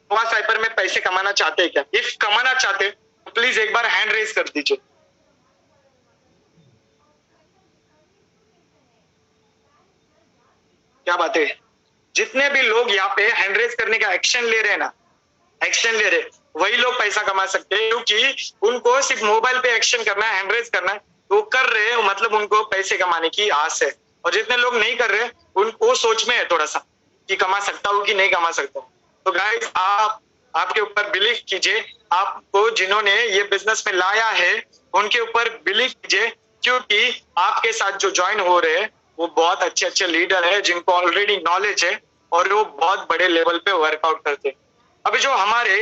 Speaker 2: नोवा साइपर में पैसे कमाना चाहते हैं क्या? इफ कमाना चाहते तो प्लीज एक बार हैंड रेज कर दीजिए। क्या बात है? जितने भी लोग यहाँ पे हैंड रेज करने का एक्शन ले रहे हैं ना, एक्शन ले रहे वही लोग पैसा कमा सकते हैं, क्योंकि उनको सिर्फ मोबाइल पे एक्शन करना है, हैंड रेज करना है, वो कर रहे हैं, मतलब उनको पैसे कमाने की आस है। और जितने लोग नहीं कर रहे उनको सोच में है थोड़ा सा कि कमा सकता हूँ कि नहीं कमा सकता हूँ। तो गाइस आप आपके ऊपर बिलीव कीजिए, आपको जिन्होंने ये बिजनेस में लाया है उनके ऊपर बिलीव कीजिए, क्योंकि आपके साथ जो ज्वाइन हो रहे हैं वो बहुत अच्छे अच्छे लीडर है जिनको ऑलरेडी नॉलेज है और वो बहुत बड़े लेवल पे वर्कआउट करते हैं। अभी जो हमारे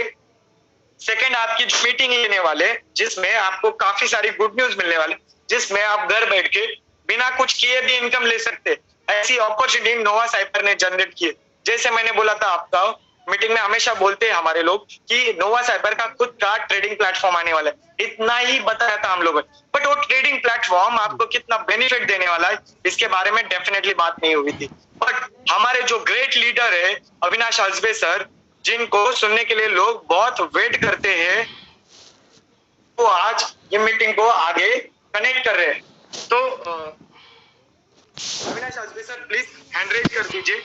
Speaker 2: सेकंड आपकी मीटिंग लेने वाले जिसमें आपको काफी सारी गुड न्यूज मिलने वाले, जिसमें आप घर बैठ के बिना कुछ किए भी इनकम ले सकते, ऐसी अपॉर्चुनिटी नोवा साइपर ने जनरेट की। जैसे मैंने बोला था आपका मीटिंग में हमेशा बोलते हैं हमारे लोग कि नोवा साइबर का खुद का ट्रेडिंग प्लेटफॉर्म आने वाला है, इतना ही बताया था हम लोगों ने। बट वो ट्रेडिंग प्लेटफॉर्म आपको कितना बेनिफिट देने वाला है इसके बारे में डेफिनेटली बात नहीं हुई थी। बट हमारे जो ग्रेट लीडर है अविनाश अजबे सर, जिनको सुनने के लिए लोग बहुत वेट करते हैं, वो आज ये मीटिंग को आगे कनेक्ट कर रहे हैं। तो अविनाश अजबे सर प्लीज हैंड रेज कर दीजिए।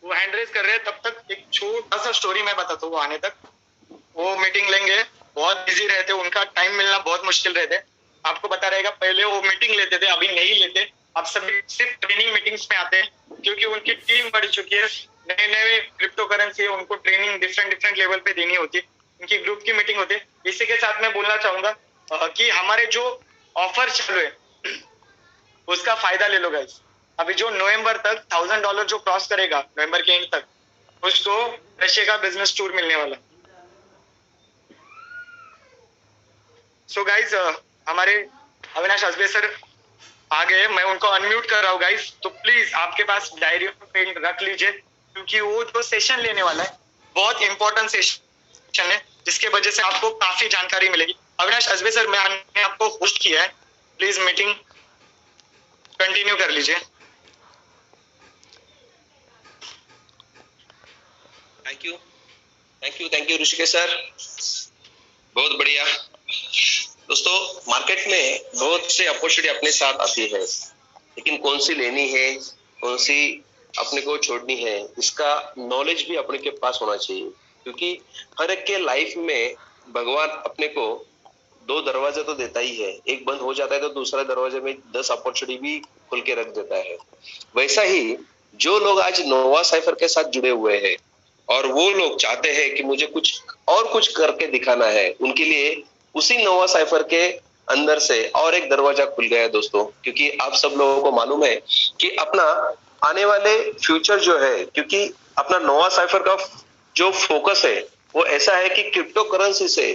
Speaker 2: वो हैंड रेज कर रहे हैं, तब तक एक छोटा सा स्टोरी मैं बताता हूँ। आने तक वो मीटिंग लेंगे, बहुत बिजी रहते, उनका टाइम मिलना बहुत मुश्किल रहते। आपको पता रहेगा पहले वो मीटिंग लेते थे, अभी नहीं लेते, अब सभी सिर्फ ट्रेनिंग मीटिंग्स में आते हैं, क्योंकि उनकी टीम बढ़ चुकी है। नए नए क्रिप्टो करेंसी है, उनको ट्रेनिंग डिफरेंट डिफरेंट लेवल पे देनी होती है, उनकी ग्रुप की मीटिंग होती है। इसी के साथ मैं बोलना चाहूंगा कि हमारे जो ऑफर चल रहे हैं उसका फायदा ले लो गाइस। अभी जो नवंबर तक $1000 जो क्रॉस करेगा नवंबर के एंड तक, उसको रशिया का बिजनेस टूर मिलने वाला। सो गाइज हमारे अविनाश अजबे सर आ गए, मैं उनको अनम्यूट कर रहा हूँ गाइज। तो प्लीज आपके पास डायरी और पेन रख लीजिए, क्योंकि वो जो सेशन लेने वाला है बहुत इंपॉर्टेंट सेशन है, जिसके वजह से आपको काफी जानकारी मिलेगी। अविनाश अजबे सर, मैंने आपको होस्ट किया है, प्लीज मीटिंग कंटिन्यू कर लीजिए।
Speaker 3: थैंक यू ऋषिकेश सर, बहुत बढ़िया। दोस्तों, मार्केट में बहुत से अपॉर्चुनिटी अपने साथ आती है, लेकिन कौन सी लेनी है, कौन सी अपने को छोड़नी है, इसका नॉलेज भी अपने के पास होना चाहिए। क्योंकि हर एक के लाइफ में भगवान अपने को 2 दरवाजा तो देता ही है, एक बंद हो जाता है तो दूसरा दरवाजे में 10 अपॉर्चुनिटी भी खोल के रख देता है। वैसा ही जो लोग आज नोवा साइफर के साथ जुड़े हुए हैं और वो लोग चाहते हैं कि मुझे कुछ करके दिखाना है, उनके लिए उसी नोवा साइफर के अंदर से और एक दरवाजा खुल गया है दोस्तों। क्योंकि आप सब लोगों को मालूम है कि अपना आने वाले फ्यूचर जो है, क्योंकि अपना नोवा साइफर का जो फोकस है वो ऐसा है कि क्रिप्टो करेंसी से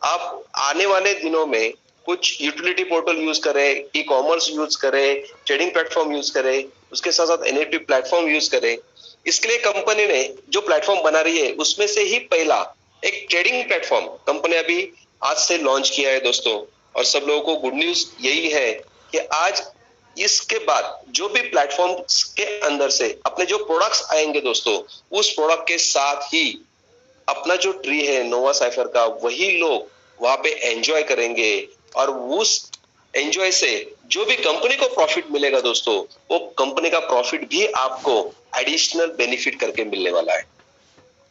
Speaker 3: आप आने वाले दिनों में कुछ यूटिलिटी पोर्टल यूज करें, ई कॉमर्स यूज करें, ट्रेडिंग प्लेटफॉर्म यूज करें, उसके साथ साथ एनएफटी प्लेटफॉर्म यूज करें। इसके लिए कंपनी ने जो प्लेटफॉर्म बना रही है उसमें से ही पहला एक ट्रेडिंग प्लेटफॉर्म कंपनी अभी आज से लॉन्च किया है दोस्तों। और सब लोगों को गुड न्यूज यही है कि आज इसके बाद जो भी प्लेटफॉर्म के अंदर से अपने जो प्रोडक्ट्स आएंगे दोस्तों, उस प्रोडक्ट के साथ ही अपना जो ट्री है नोवा साइफर का, वही लोग वहां पे एंजॉय करेंगे। और उस एंजॉय से जो भी कंपनी को प्रॉफिट मिलेगा दोस्तों, वो कंपनी का प्रॉफिट भी आपको एडिशनल बेनिफिट करके मिलने वाला है।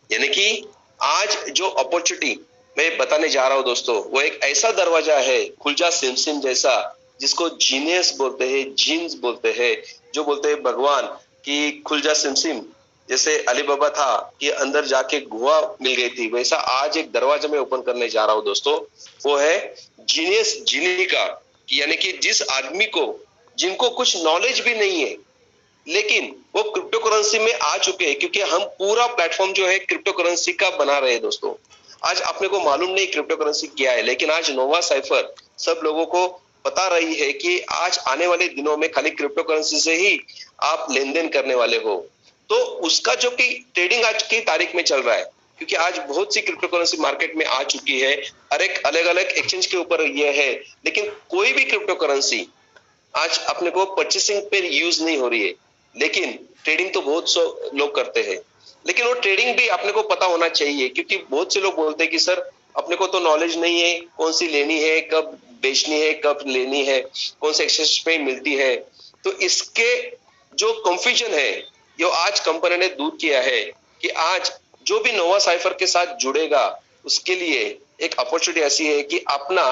Speaker 3: यानी कि आज जो अपॉर्चुनिटी मैं बताने जा रहा हूं दोस्तों, वो एक ऐसा दरवाजा है खुलजा सिम जैसा, जिसको जीनियस बोलते हैं, जीन्स बोलते हैं, जो बोलते हैं भगवान की खुलजा सिम जैसे अली बाबा था कि अंदर जाके गुहा मिल गई थी, वैसा आज एक दरवाजा में ओपन करने जा रहा हूं दोस्तों। वो है जीनियस जीनी का, यानी कि जिस आदमी को, जिनको कुछ नॉलेज भी नहीं है लेकिन वो क्रिप्टो करेंसी में आ चुके हैं, क्योंकि हम पूरा प्लेटफॉर्म जो है क्रिप्टो करेंसी का बना रहे हैं दोस्तों। आज अपने को मालूम नहीं क्रिप्टो करेंसी क्या है, लेकिन आज नोवा साइफर सब लोगों को बता रही है कि आज आने वाले दिनों में खाली क्रिप्टो करेंसी से ही आप लेन देन करने वाले हो। तो उसका जो कि ट्रेडिंग आज की तारीख में चल रहा है, क्योंकि आज बहुत सी क्रिप्टो करेंसी मार्केट में आ चुकी है, हर एक अलग अलग एक्सचेंज के ऊपर ये है, लेकिन कोई भी क्रिप्टो करेंसी आज अपने को परचेसिंग पे यूज नहीं हो रही है। लेकिन ट्रेडिंग तो बहुत सौ लोग करते हैं, लेकिन वो ट्रेडिंग भी अपने को पता होना चाहिए, क्योंकि बहुत से लोग बोलते हैं कि सर अपने को तो नॉलेज नहीं है, कौन सी लेनी है, कब बेचनी है, कब लेनी है, कौन से एक्सचेंज पे मिलती है। तो इसके जो कंफ्यूजन है, जो आज कंपनी ने दूर किया है कि आज जो भी नोवा साइफर के साथ जुड़ेगा उसके लिए एक अपॉर्चुनिटी ऐसी है कि अपना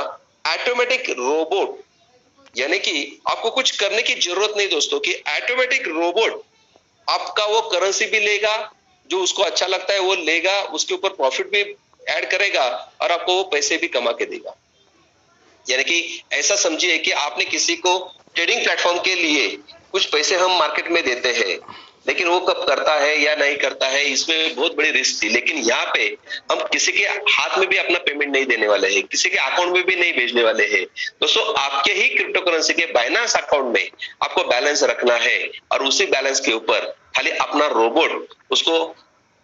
Speaker 3: ऑटोमेटिक रोबोट, यानी कि आपको कुछ करने की जरूरत नहीं दोस्तों, कि ऑटोमेटिक रोबोट आपका वो करेंसी भी लेगा, जो उसको अच्छा लगता है वो लेगा, उसके ऊपर प्रॉफिट भी ऐड करेगा और आपको वो पैसे भी कमा के देगा। यानी कि ऐसा समझिए कि आपने किसी को ट्रेडिंग प्लेटफॉर्म के लिए कुछ पैसे हम मार्केट में देते हैं, लेकिन वो कब करता है या नहीं करता है, इसमें बहुत बड़ी रिस्क थी। लेकिन यहाँ पे हम किसी के हाथ में भी अपना पेमेंट नहीं देने वाले हैं, किसी के अकाउंट में भी नहीं भेजने वाले हैं दोस्तों। आपके ही क्रिप्टो करेंसी के बाइनेंस अकाउंट में आपको बैलेंस रखना है और उसी बैलेंस के ऊपर खाली अपना रोबोट उसको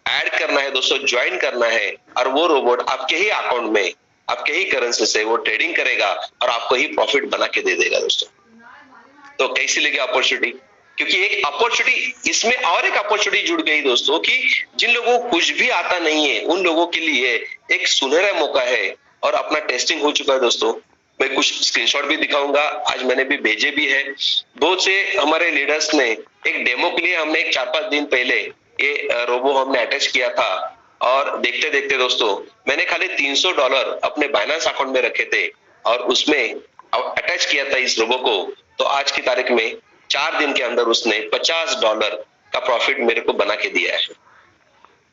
Speaker 3: ऐड करना है दोस्तों, ज्वाइन करना है, और वो रोबोट आपके ही अकाउंट में आपके ही करेंसी से वो ट्रेडिंग करेगा और आपको ही प्रॉफिट बना के दे देगा दोस्तों। तो कैसी लगी अपॉर्चुनिटी? क्योंकि एक अपॉर्चुनिटी, इसमें और एक अपॉर्चुनिटी जुड़ गई दोस्तों कि जिन लोगों को कुछ भी आता नहीं है उन लोगों के लिए एक सुनहरा मौका है। और अपना टेस्टिंग हो चुका है दोस्तों, मैं कुछ स्क्रीनशॉट भी दिखाऊंगा, आज मैंने भी भेजे भी है। बहुत से हमारे लीडर्स ने एक डेमो के लिए, हमने एक 4-5 दिन पहले ये रोबो हमने अटैच किया था, और देखते देखते दोस्तों मैंने खाली $300 अपने बाइनेंस अकाउंट में रखे थे और उसमें अटैच किया था इस रोबो को। तो आज की तारीख में 4 दिन के अंदर उसने $50 का प्रॉफिट मेरे को बना के दिया है।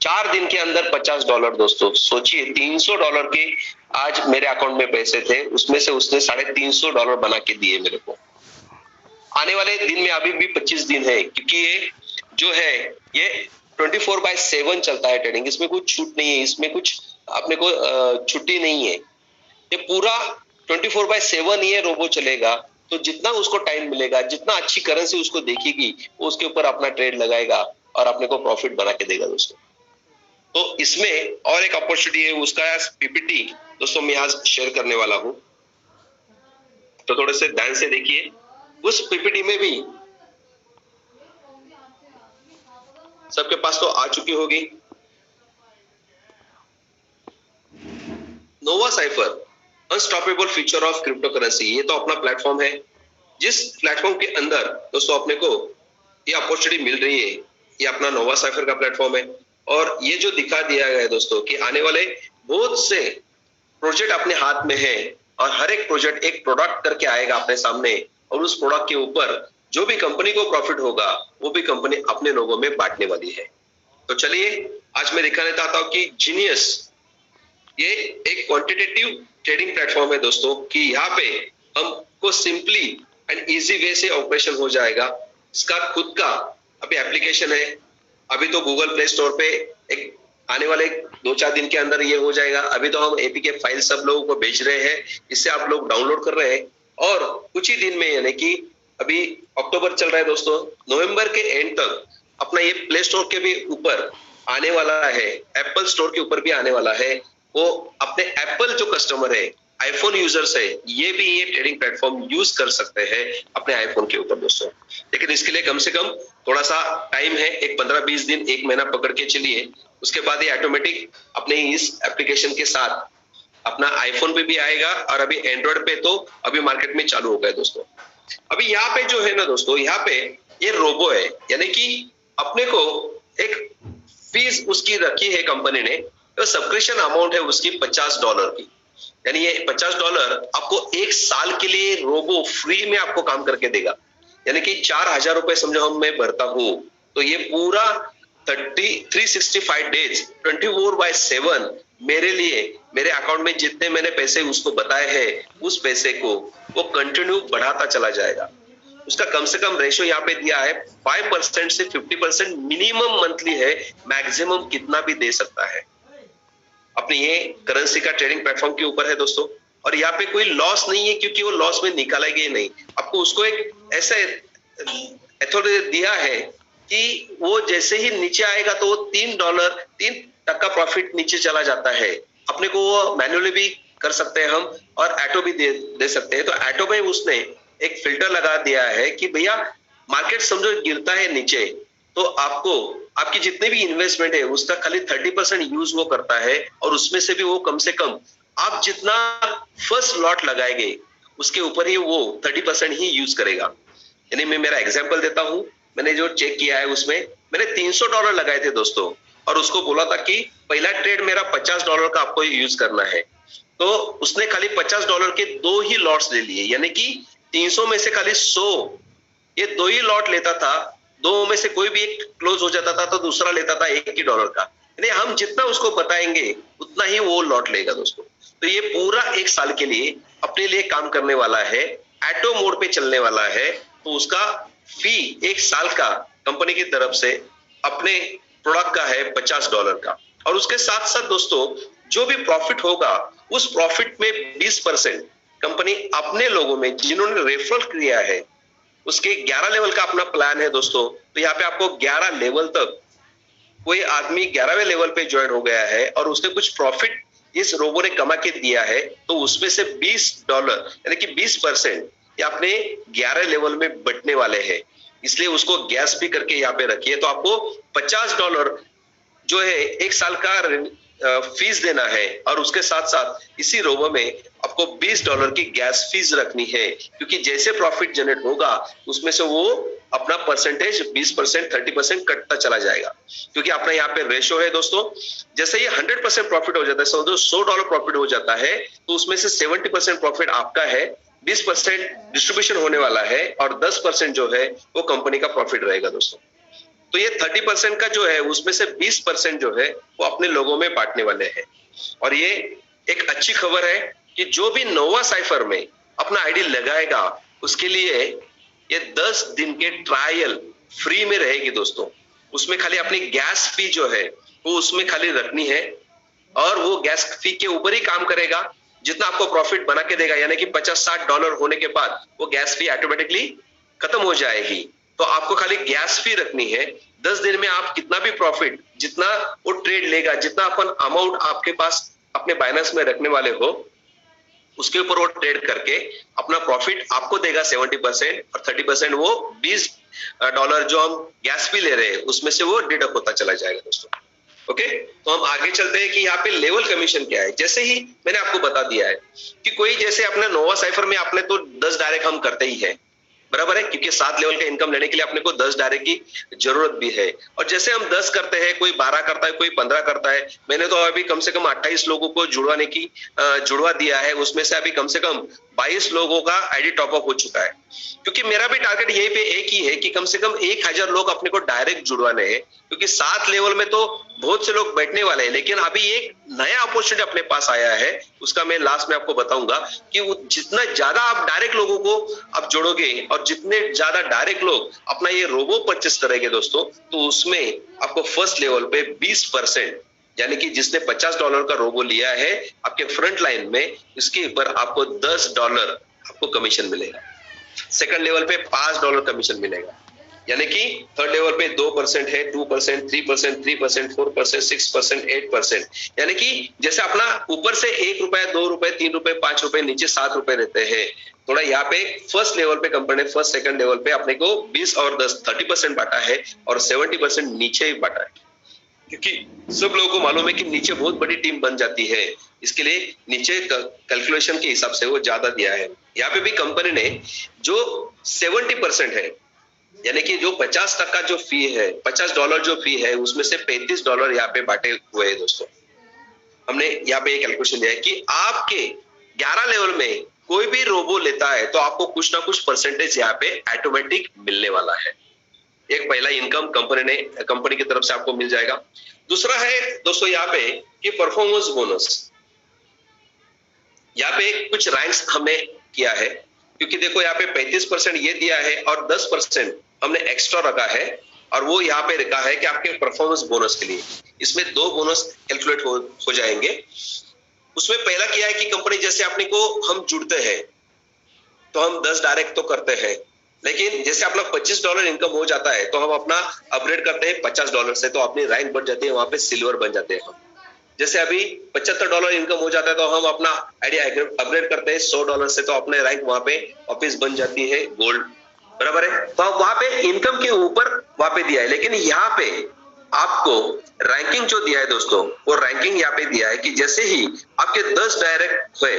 Speaker 3: 4 दिन के अंदर $50 दोस्तों, सोचिए $300 के आज मेरे अकाउंट में पैसे थे, उसमें से उसने $350 बना के दिए मेरे को। आने वाले दिन में अभी भी 25 दिन है, क्योंकि ये जो है ये 24/7 चलता है ट्रेडिंग। इसमें कुछ छूट नहीं है, इसमें कुछ अपने को छुट्टी नहीं है। ये पूरा 24/7 ये रोबो चलेगा। तो जितना उसको टाइम मिलेगा, जितना अच्छी करेंसी उसको देखेगी, वो उसके ऊपर अपना ट्रेड लगाएगा और अपने को प्रॉफिट बना के देगा दोस्तों। तो इसमें और एक अपॉर्चुनिटी है, उसका पीपीटी दोस्तों मैं आज शेयर करने वाला हूं, तो थोड़े से ध्यान से देखिए। उस पीपीटी में भी सबके पास तो आ चुकी होगी। Nova Cipher unstoppable future of crypto currency, ये तो अपना प्लेटफॉर्म है, जिस प्लेटफॉर्म के अंदर दोस्तों अपने को ये अपॉर्चुनिटी मिल रही है, ये अपना नोवा साइफर का प्लेटफॉर्म है। और ये जो दिखा दिया गया है दोस्तों कि आने वाले बहुत से प्रोजेक्ट अपने हाथ में है, और हर एक प्रोजेक्ट एक प्रोडक्ट करके आएगा अपने सामने, और उस प्रोडक्ट के ऊपर जो भी कंपनी को प्रॉफिट होगा वो भी कंपनी अपने लोगों में बांटने वाली है। तो चलिए आज मैं दिखाना चाहता हूं कि जीनियस ये एक क्वांटिटेटिव ट्रेडिंग प्लेटफॉर्म है दोस्तों, कि यहाँ पे हमको सिंपली एंड इजी वे से ऑपरेशन हो जाएगा। इसका खुद का अभी एप्लीकेशन है, अभी तो गूगल प्ले स्टोर पे एक आने वाले 2-4 दिन के अंदर ये हो जाएगा। अभी तो हम एपीके फाइल सब लोगों को भेज रहे हैं, इससे आप लोग डाउनलोड कर रहे हैं, और कुछ ही दिन में यानी कि अभी अक्टूबर चल रहा है दोस्तों, नवंबर के एंड तक अपना ये प्ले स्टोर के भी ऊपर आने वाला है, एप्पल स्टोर के ऊपर भी आने वाला है। वो अपने एप्पल जो कस्टमर है, आईफोन यूजर्स है, ये भी ये ट्रेडिंग प्लेटफॉर्म यूज कर सकते हैं अपने आईफोन के ऊपर दोस्तों। लेकिन इसके लिए कम से कम थोड़ा सा टाइम है, एक 15-20 दिन, 1 महीना पकड़ के चलिए। उसके बाद ये ऑटोमेटिक अपने इस एप्लीकेशन के साथ अपना आईफोन पे भी आएगा, और अभी एंड्रॉइड पे तो अभी मार्केट में चालू हो गया दोस्तों। अभी यहाँ पे जो है ना दोस्तों, यहाँ पे ये रोबो है, यानी कि अपने को एक फीस उसकी रखी है कंपनी ने, तो सब्सक्रिप्शन अमाउंट है उसकी $50 की, यानी ये $50 आपको 1 साल के लिए रोबो फ्री में आपको काम करके देगा। यानी कि 4,000 रुपए समझो हम मैं भरता हूं, तो ये पूरा 365 डेज 24/7 मेरे लिए, मेरे अकाउंट में जितने मैंने पैसे उसको बताए हैं, उस पैसे को वो कंटिन्यू बढ़ाता चला जाएगा। उसका कम से कम रेशो यहाँ पे दिया है 5% से 50% मिनिमम मंथली है, मैक्सिमम कितना भी दे सकता है। अपनी ये करेंसी का ट्रेडिंग प्लेटफॉर्म के ऊपर है दोस्तों, और यहाँ पे कोई लॉस नहीं है, क्योंकि वो लॉस में निकालेंगे नहीं। आपको उसको एक ऐसा अथॉरिटी दिया है कि वो जैसे ही नीचे आएगा तो वो $3 प्रॉफिट नीचे चला जाता है। अपने को वो मैन्युअली भी कर सकते हैं हम, और ऑटो भी दे सकते हैं। तो ऑटो में उसने एक फिल्टर लगा दिया है कि भैया मार्केट समझो गिरता है नीचे, तो आपको आपकी जितने भी इन्वेस्टमेंट है उसका खाली 30% यूज वो करता है, और उसमें से भी वो कम से कम आप जितना फर्स्ट लॉट लगाएंगे उसके ऊपर ही वो 30% ही यूज करेगा। यानी मैं मेरा एग्जांपल देता हूं, मैंने जो चेक किया है उसमें मैंने $300 लगाए थे दोस्तों, और उसको बोला था कि पहला ट्रेड मेरा $50 का आपको यूज करना है। तो उसने खाली $50 के 2 ही लॉट्स ले लिए, यानी कि 300 में से खाली 100 ये 2 ही लॉट लेता था। 2 में से कोई भी एक क्लोज हो जाता था तो दूसरा लेता था $1 का। यानी हम जितना उसको बताएंगे उतना ही वो लॉट लेगा दोस्तों। तो ये पूरा 1 साल के लिए अपने लिए काम करने वाला है, ऑटो मोड पे चलने वाला है। तो उसका फी 1 साल का कंपनी की तरफ से अपने प्रोडक्ट का है $50 का। और उसके साथ साथ दोस्तों जो भी प्रॉफिट होगा उस प्रॉफिट में 20% कंपनी अपने लोगों में जिन्होंने रेफरल किया है, उसके 11 लेवल का अपना प्लान है दोस्तों। तो यहाँ पे आपको 11 लेवल तक, कोई आदमी 11वें लेवल पे ज्वाइन हो गया है और उसने कुछ प्रॉफिट इस रोबो ने कमा के दिया है, तो उसमें से $20 यानी कि 20% ये अपने 11 लेवल में बंटने वाले हैं। इसलिए उसको गैस भी करके यहाँ पे रखिए। तो आपको $50 जो है 1 साल का फीस देना है, और उसके साथ साथ इसी रोबो में आपको $20 की गैस फीस रखनी है, क्योंकि जैसे प्रॉफिट जनरेट होगा उसमें से वो अपना परसेंटेज 20%, 30% कटता चला जाएगा। क्योंकि अपना यहाँ पे रेशो है दोस्तों, जैसे ये 100% प्रॉफिट हो जाता है, समझो $100 प्रॉफिट हो जाता है, तो उसमें से 70% प्रॉफिट आपका है, 20% डिस्ट्रीब्यूशन होने वाला है, और 10% जो है वो कंपनी का प्रॉफिट रहेगा दोस्तों। तो ये 30% का जो है उसमें से 20% जो है वो अपने लोगों में बांटने वाले हैं। और ये एक अच्छी खबर है कि जो भी नोवा साइफर में अपना आईडी लगाएगा उसके लिए ये 10 दिन के ट्रायल फ्री में रहेगी दोस्तों। उसमें खाली अपनी गैस फी जो है वो उसमें खाली रखनी है और वो गैस फी के ऊपर ही काम करेगा। जितना आपको प्रॉफिट बना के देगा, यानी कि $50-60 होने के बाद वो गैस फी ऑटोमेटिकली खत्म हो जाएगी। तो आपको खाली गैस फी रखनी है। 10 दिन में आप कितना भी प्रॉफिट, जितना वो ट्रेड लेगा, जितना अपन अमाउंट आपके पास अपने बाइनेंस में रखने वाले हो, उसके ऊपर वो ट्रेड करके अपना प्रॉफिट आपको देगा 70% और 30% वो $20 जो हम गैस फी ले रहे हैं उसमें से वो डिडक्ट होता चला जाएगा दोस्तों। ओके, तो हम आगे चलते हैं कि यहाँ पे लेवल कमीशन क्या है। जैसे ही मैंने आपको बता दिया है कि कोई जैसे अपने नोवा साइफर में आपने तो 10 डायरेक्ट हम करते ही है, बराबर है, क्योंकि 7 लेवल का इनकम लेने के लिए अपने को 10 डायरेक्ट की जरूरत भी है। और जैसे हम 10 करते हैं, कोई 12 करता है, कोई 15 करता है। मैंने तो अभी कम से कम 28 लोगों को जुड़वा दिया है। उसमें से अभी कम से कम 22 लोगों का आईडी टॉपअप हो चुका है, क्योंकि मेरा भी टारगेट यही पे एक ही है कि कम से कम 1000 लोग अपने को डायरेक्ट जुड़वाने हैं, क्योंकि 7 लेवल में तो बहुत से लोग बैठने वाले हैं। लेकिन अभी एक नया अपॉर्चुनिटी अपने पास आया है, उसका मैं लास्ट में आपको बताऊंगा कि जितना ज्यादा आप डायरेक्ट लोगों को आप जोड़ोगे और जितने ज्यादा डायरेक्ट लोग अपना ये रोबो परचेस करेंगे दोस्तों, तो उसमें आपको फर्स्ट लेवल पे 20%, यानी कि जिसने $50 का रोबो लिया है आपके फ्रंट लाइन में, इसके ऊपर आपको $10 आपको कमीशन मिलेगा। सेकंड लेवल पे $5 कमीशन मिलेगा, यानी कि थर्ड लेवल पे 2% है, 2%, 3%, 3%, 4%, 6%, 8%। यानी कि जैसे अपना ऊपर से ₹1, ₹2, ₹3, ₹5, नीचे ₹7 रहते हैं। थोड़ा यहाँ पे फर्स्ट लेवल पे कंपनी ने फर्स्ट सेकंड लेवल पे अपने को 20 और 10 30% बांटा है और 70% नीचे ही बांटा है, क्योंकि सब लोगों को मालूम है कि नीचे बहुत बड़ी टीम बन जाती है। इसके लिए नीचे कैलकुलेशन के हिसाब से वो ज्यादा दिया है। यहाँ पे भी कंपनी ने जो 70% है, यानी कि जो 50% जो फी है, $50 जो फी है, उसमें से $35 यहाँ पे बांटे हुए हैं दोस्तों। हमने यहाँ पे एक कैलकुलेशन दिया है कि आपके 11 लेवल में कोई भी रोबो लेता है तो आपको कुछ ना कुछ परसेंटेज यहाँ पे ऑटोमेटिक मिलने वाला है। एक पहला इनकम कंपनी की तरफ से आपको मिल जाएगा। दूसरा है दोस्तों यहाँ पे कि परफॉर्मेंस बोनस। यहाँ पे कुछ रैंक्स हमने किया है, क्योंकि देखो यहाँ पे 35% ये दिया है और 10% हमने एक्स्ट्रा रखा है, और वो यहाँ पे रखा है कि आपके परफॉर्मेंस बोनस के लिए। इसमें 2 बोनस कैलकुलेट हो जाएंगे। उसमें पहला किया है कि कंपनी जैसे अपने को हम जुड़ते हैं तो हम 10 डायरेक्ट तो करते हैं, लेकिन जैसे अपना $25 इनकम हो जाता है तो हम अपना अपग्रेड करते हैं $50 से, तो अपनी रैंक बढ़ जाती है, वहां पे सिल्वर बन जाते हैं हम। जैसे अभी $75 इनकम हो जाता है तो हम अपना आइडिया अपग्रेड करते हैं $100 से, तो अपने रैंक वहां पे वापस बन जाती है गोल्ड, बराबर है। तो वहां पे इनकम के ऊपर वहां पे दिया है, लेकिन यहाँ पे आपको रैंकिंग जो दिया है दोस्तों, वो रैंकिंग यहाँ पे दिया है कि जैसे ही आपके 10 डायरेक्ट हुए,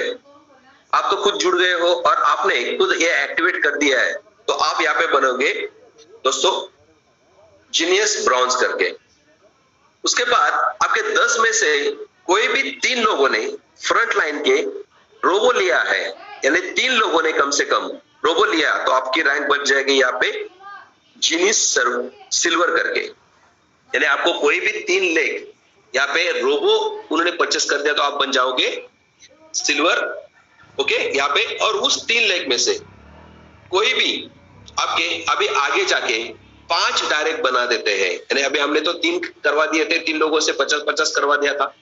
Speaker 3: आप तो खुद जुड़ गए हो और आपने खुद ये एक्टिवेट कर दिया है, तो आप यहाँ पे बनोगे दोस्तों जीनियस ब्रॉन्ज करके। उसके बाद आपके 10 में से कोई भी 3 लोगों ने फ्रंट लाइन के रोबो लिया है, यानी 3 लोगों ने कम से कम रोबो लिया, तो आपकी रैंक बढ़ जाएगी यहाँ पे जीनियस सिल्वर करके। यानी आपको कोई भी 3 लेग यहाँ पे रोबो उन्होंने परचेस कर दिया तो आप बन जाओगे सिल्वर, ओके यहाँ पे। और उस 3 लेग में से कोई भी आपके अभी आगे जाके 5 डायरेक्ट बना देते हैं, यानी अभी हमने तो 3 करवा दिए थे, 3 लोगों से 50-50 करवा दिया था।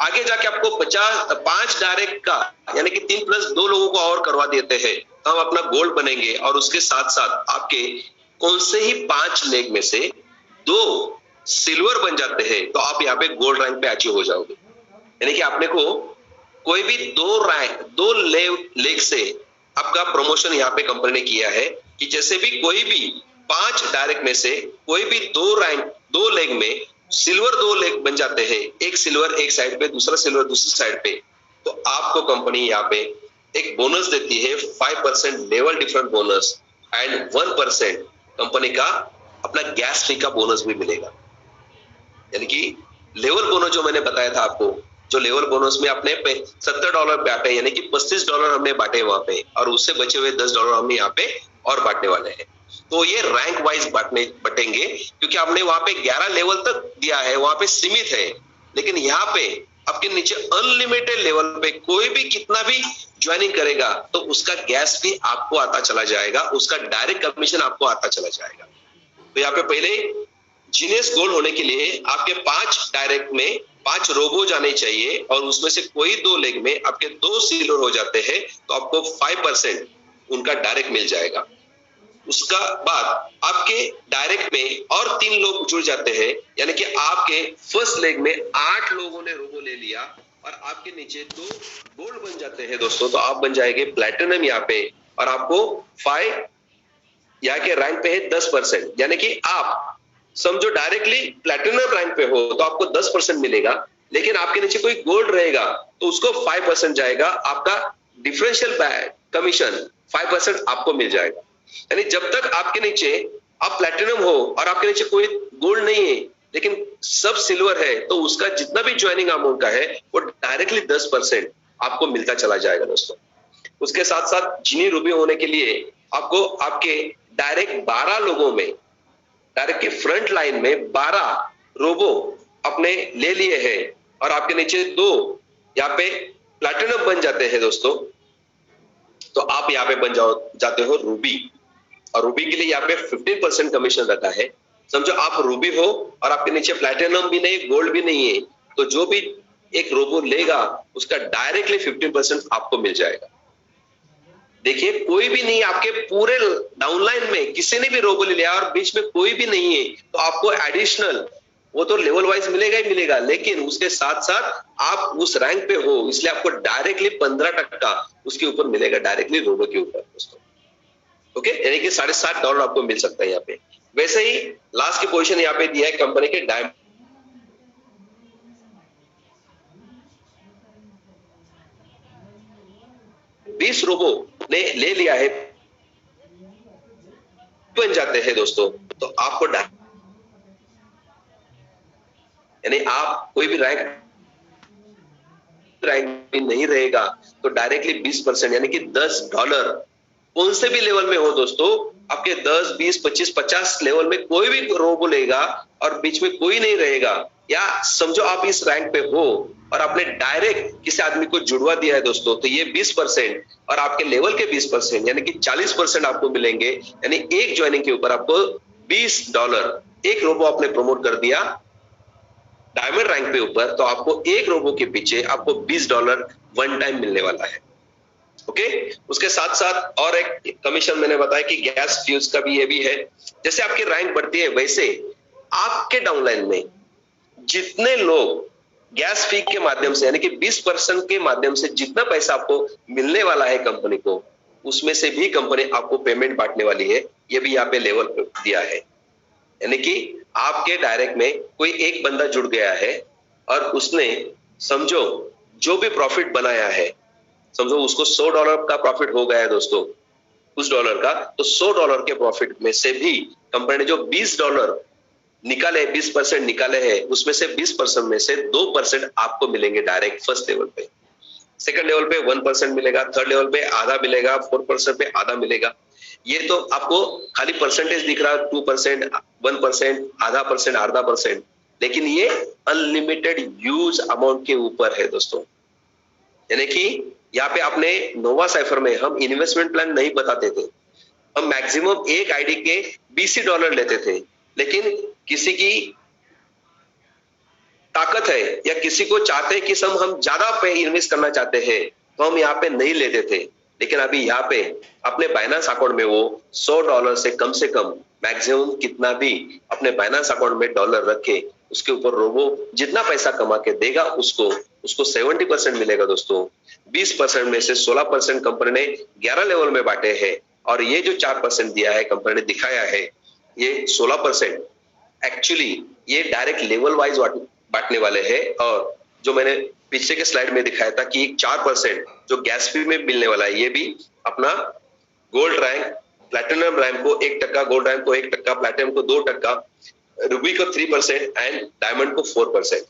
Speaker 3: आगे जाके आपको 5 डायरेक्ट का, यानी कि 3 + 2 लोगों को और करवा देते हैं, तो हम अपना गोल्ड बनेंगे। और उसके साथ साथ आपके कौन से ही 5 लेग में से 2 सिल्वर बन जाते हैं, तो आप यहाँ पे गोल्ड रैंक पे अचीव हो जाओगे। यानी कि आपने को कोई भी 2 लेग से आपका प्रमोशन यहाँ पे कंपनी ने किया है कि जैसे भी कोई भी 5 डायरेक्ट में से कोई भी 2 लेग में सिल्वर 2 लेग बन जाते हैं, एक सिल्वर एक साइड पे, दूसरा सिल्वर दूसरी साइड पे, तो आपको कंपनी यहाँ पे एक बोनस देती है 5% level different bonus and 1% company का अपना गैस फी का बोनस भी मिलेगा। यानी कि लेवल बोनस जो मैंने बताया था आपको, जो लेवल बोनस में अपने पे $70 बांटे, यानी कि $35 हमने बांटे वहां पे, और उससे बचे हुए $10 हम यहाँ पे और बांटने वाले हैं। तो ये रैंक वाइज बटेंगे, क्योंकि हमने वहां पे 11 लेवल तक दिया है, वहां पे सीमित है। लेकिन यहाँ पे आपके नीचे अनलिमिटेड लेवल पे कोई भी कितना भी ज्वाइनिंग करेगा तो उसका गैस भी आपको आता चला जाएगा, उसका डायरेक्ट कमीशन आपको आता चला जाएगा। तो यहाँ पे पहले जीनियस गोल्ड होने के लिए आपके 5 डायरेक्ट में 5 रोबो जाने चाहिए और उसमें से कोई 2 लेग में आपके 2 सिल्वर हो जाते हैं तो आपको 5% उनका डायरेक्ट मिल जाएगा। उसका बाद आपके डायरेक्ट में और 3 लोग जुड़ जाते हैं, यानी कि आपके फर्स्ट लेग में 8 लोगों ने रोबो ले लिया और आपके नीचे 2 गोल्ड बन जाते हैं दोस्तों, तो आप बन जाएंगे प्लैटिनम यहाँ पे और आपको 5 यहाँ के रैंक पे है 10%, यानी कि आप समझो डायरेक्टली प्लैटिनम रैंक पे हो तो आपको 10% मिलेगा, लेकिन आपके नीचे कोई गोल्ड रहेगा तो उसको 5% जाएगा, आपका डिफरेंशियल कमीशन 5% आपको मिल जाएगा। यानी जब तक आपके नीचे आप प्लैटिनम हो और आपके नीचे कोई गोल्ड नहीं है लेकिन सब सिल्वर है तो उसका जितना भी ज्वाइनिंग अमाउंट का है वो डायरेक्टली 10% आपको मिलता चला जाएगा दोस्तों। उसके साथ साथ जीनी रूबी होने के लिए आपको आपके डायरेक्ट 12 लोगों में, डायरेक्ट के फ्रंट लाइन में 12 रोबो अपने ले लिए हैं और आपके नीचे 2 यहाँ पे प्लैटिनम बन जाते हैं दोस्तों, तो आप यहाँ पे बन जाते हो रूबी। और रूबी के लिए यहाँ पे 15% कमीशन रखा है। समझो आप रूबी हो और आपके नीचे प्लैटिनम भी नहीं, गोल्ड भी नहीं है, तो जो भी एक रोबो लेगा उसका डायरेक्टली 15% आपको मिल जाएगा। देखिए कोई भी नहीं, आपके पूरे डाउनलाइन में किसी ने भी रोबो ले लिया और बीच में कोई भी नहीं है तो आपको एडिशनल वो तो लेवल वाइज मिलेगा ही मिलेगा, लेकिन उसके साथ साथ आप उस रैंक पे हो इसलिए आपको डायरेक्टली 15% उसके ऊपर मिलेगा, डायरेक्टली रोबो के ऊपर दोस्तों। ओके, यानी कि $7.5 आपको मिल सकता है यहाँ पे। वैसे ही लास्ट की पोजीशन यहाँ पे दिया है कंपनी के डायमंड 20 रोबो ने ले लिया है, बन जाते हैं दोस्तों, तो आपको यानी आप कोई भी रैंक में नहीं रहेगा तो डायरेक्टली 20% यानी कि $10 कौन से भी लेवल में हो दोस्तों, आपके 10, 20, 25, 50 लेवल में कोई भी रोबो लेगा और बीच में कोई नहीं रहेगा, या समझो आप इस रैंक पे हो और आपने डायरेक्ट किसी आदमी को जुड़वा दिया है दोस्तों, तो ये 20% और आपके लेवल के 20% यानी कि 40% आपको मिलेंगे। यानी एक ज्वाइनिंग के ऊपर आपको $20, एक रोबो आपने प्रमोट कर दिया डायमंड रैंक पे ऊपर, तो आपको एक रोबो के पीछे आपको $20 वन टाइम मिलने वाला है। ओके, उसके साथ साथ और एक कमीशन मैंने बताया कि गैस फ्यूज का भी ये भी है। जैसे आपकी रैंक बढ़ती है वैसे आपके डाउनलाइन में जितने लोग गैस फी के माध्यम से यानी कि 20% के माध्यम से जितना पैसा आपको मिलने वाला है कंपनी को, उसमें से भी कंपनी आपको पेमेंट बांटने वाली है। ये भी यहाँ पे लेवल दिया है, यानी कि आपके डायरेक्ट में कोई एक बंदा जुड़ गया है और उसने समझो जो भी प्रॉफिट बनाया है, समझो उसको $100 का प्रॉफिट हो गया है दोस्तों उस डॉलर का, तो $100 के प्रॉफिट में से भी कंपनी ने जो $20 निकाले, 20% निकाले हैं, उसमें से 20% में से 2% आपको मिलेंगे डायरेक्ट फर्स्ट लेवल पे, सेकंड लेवल पे 1% मिलेगा, थर्ड लेवल पे आधा मिलेगा, 4% पे आधा मिलेगा। ये तो आपको खाली परसेंटेज दिख रहा है 2%, 1%, आधा परसेंट, लेकिन ये अनलिमिटेड यूज अमाउंट के ऊपर है दोस्तों। यानी कि यहाँ पे आपने नोवा साइफर में हम इन्वेस्टमेंट प्लान नहीं बताते थे, हम मैक्सिमम एक आईडी के $20 लेते थे, लेकिन किसी की ताकत है या किसी को चाहते हैं कि हम ज्यादा पे इन्वेस्ट करना चाहते हैं तो हम यहाँ पे नहीं लेते थे, लेकिन अभी यहाँ पे अपने बाइनेंस अकाउंट में वो $100 से कम मैक्सिमम कितना भी अपने बाइनेंस अकाउंट में डॉलर रखे, उसके ऊपर रोबो जितना पैसा कमा के देगा उसको 70% मिलेगा दोस्तों। 20% में से 16% कंपनी ने 11 लेवल में बांटे हैं और ये जो 4% दिया है कंपनी ने दिखाया है, ये 16% एक्चुअली ये डायरेक्ट लेवल वाइज बांटने वाले हैं। और जो मैंने पीछे के स्लाइड में दिखाया था कि 4% जो गैस फी में मिलने वाला है, ये भी अपना गोल्ड रैंक, प्लैटिनम रैंक को 1%, गोल्ड रैंक को 1%, प्लैटिनम को 2%, रूबी को 3% एंड डायमंड को 4%।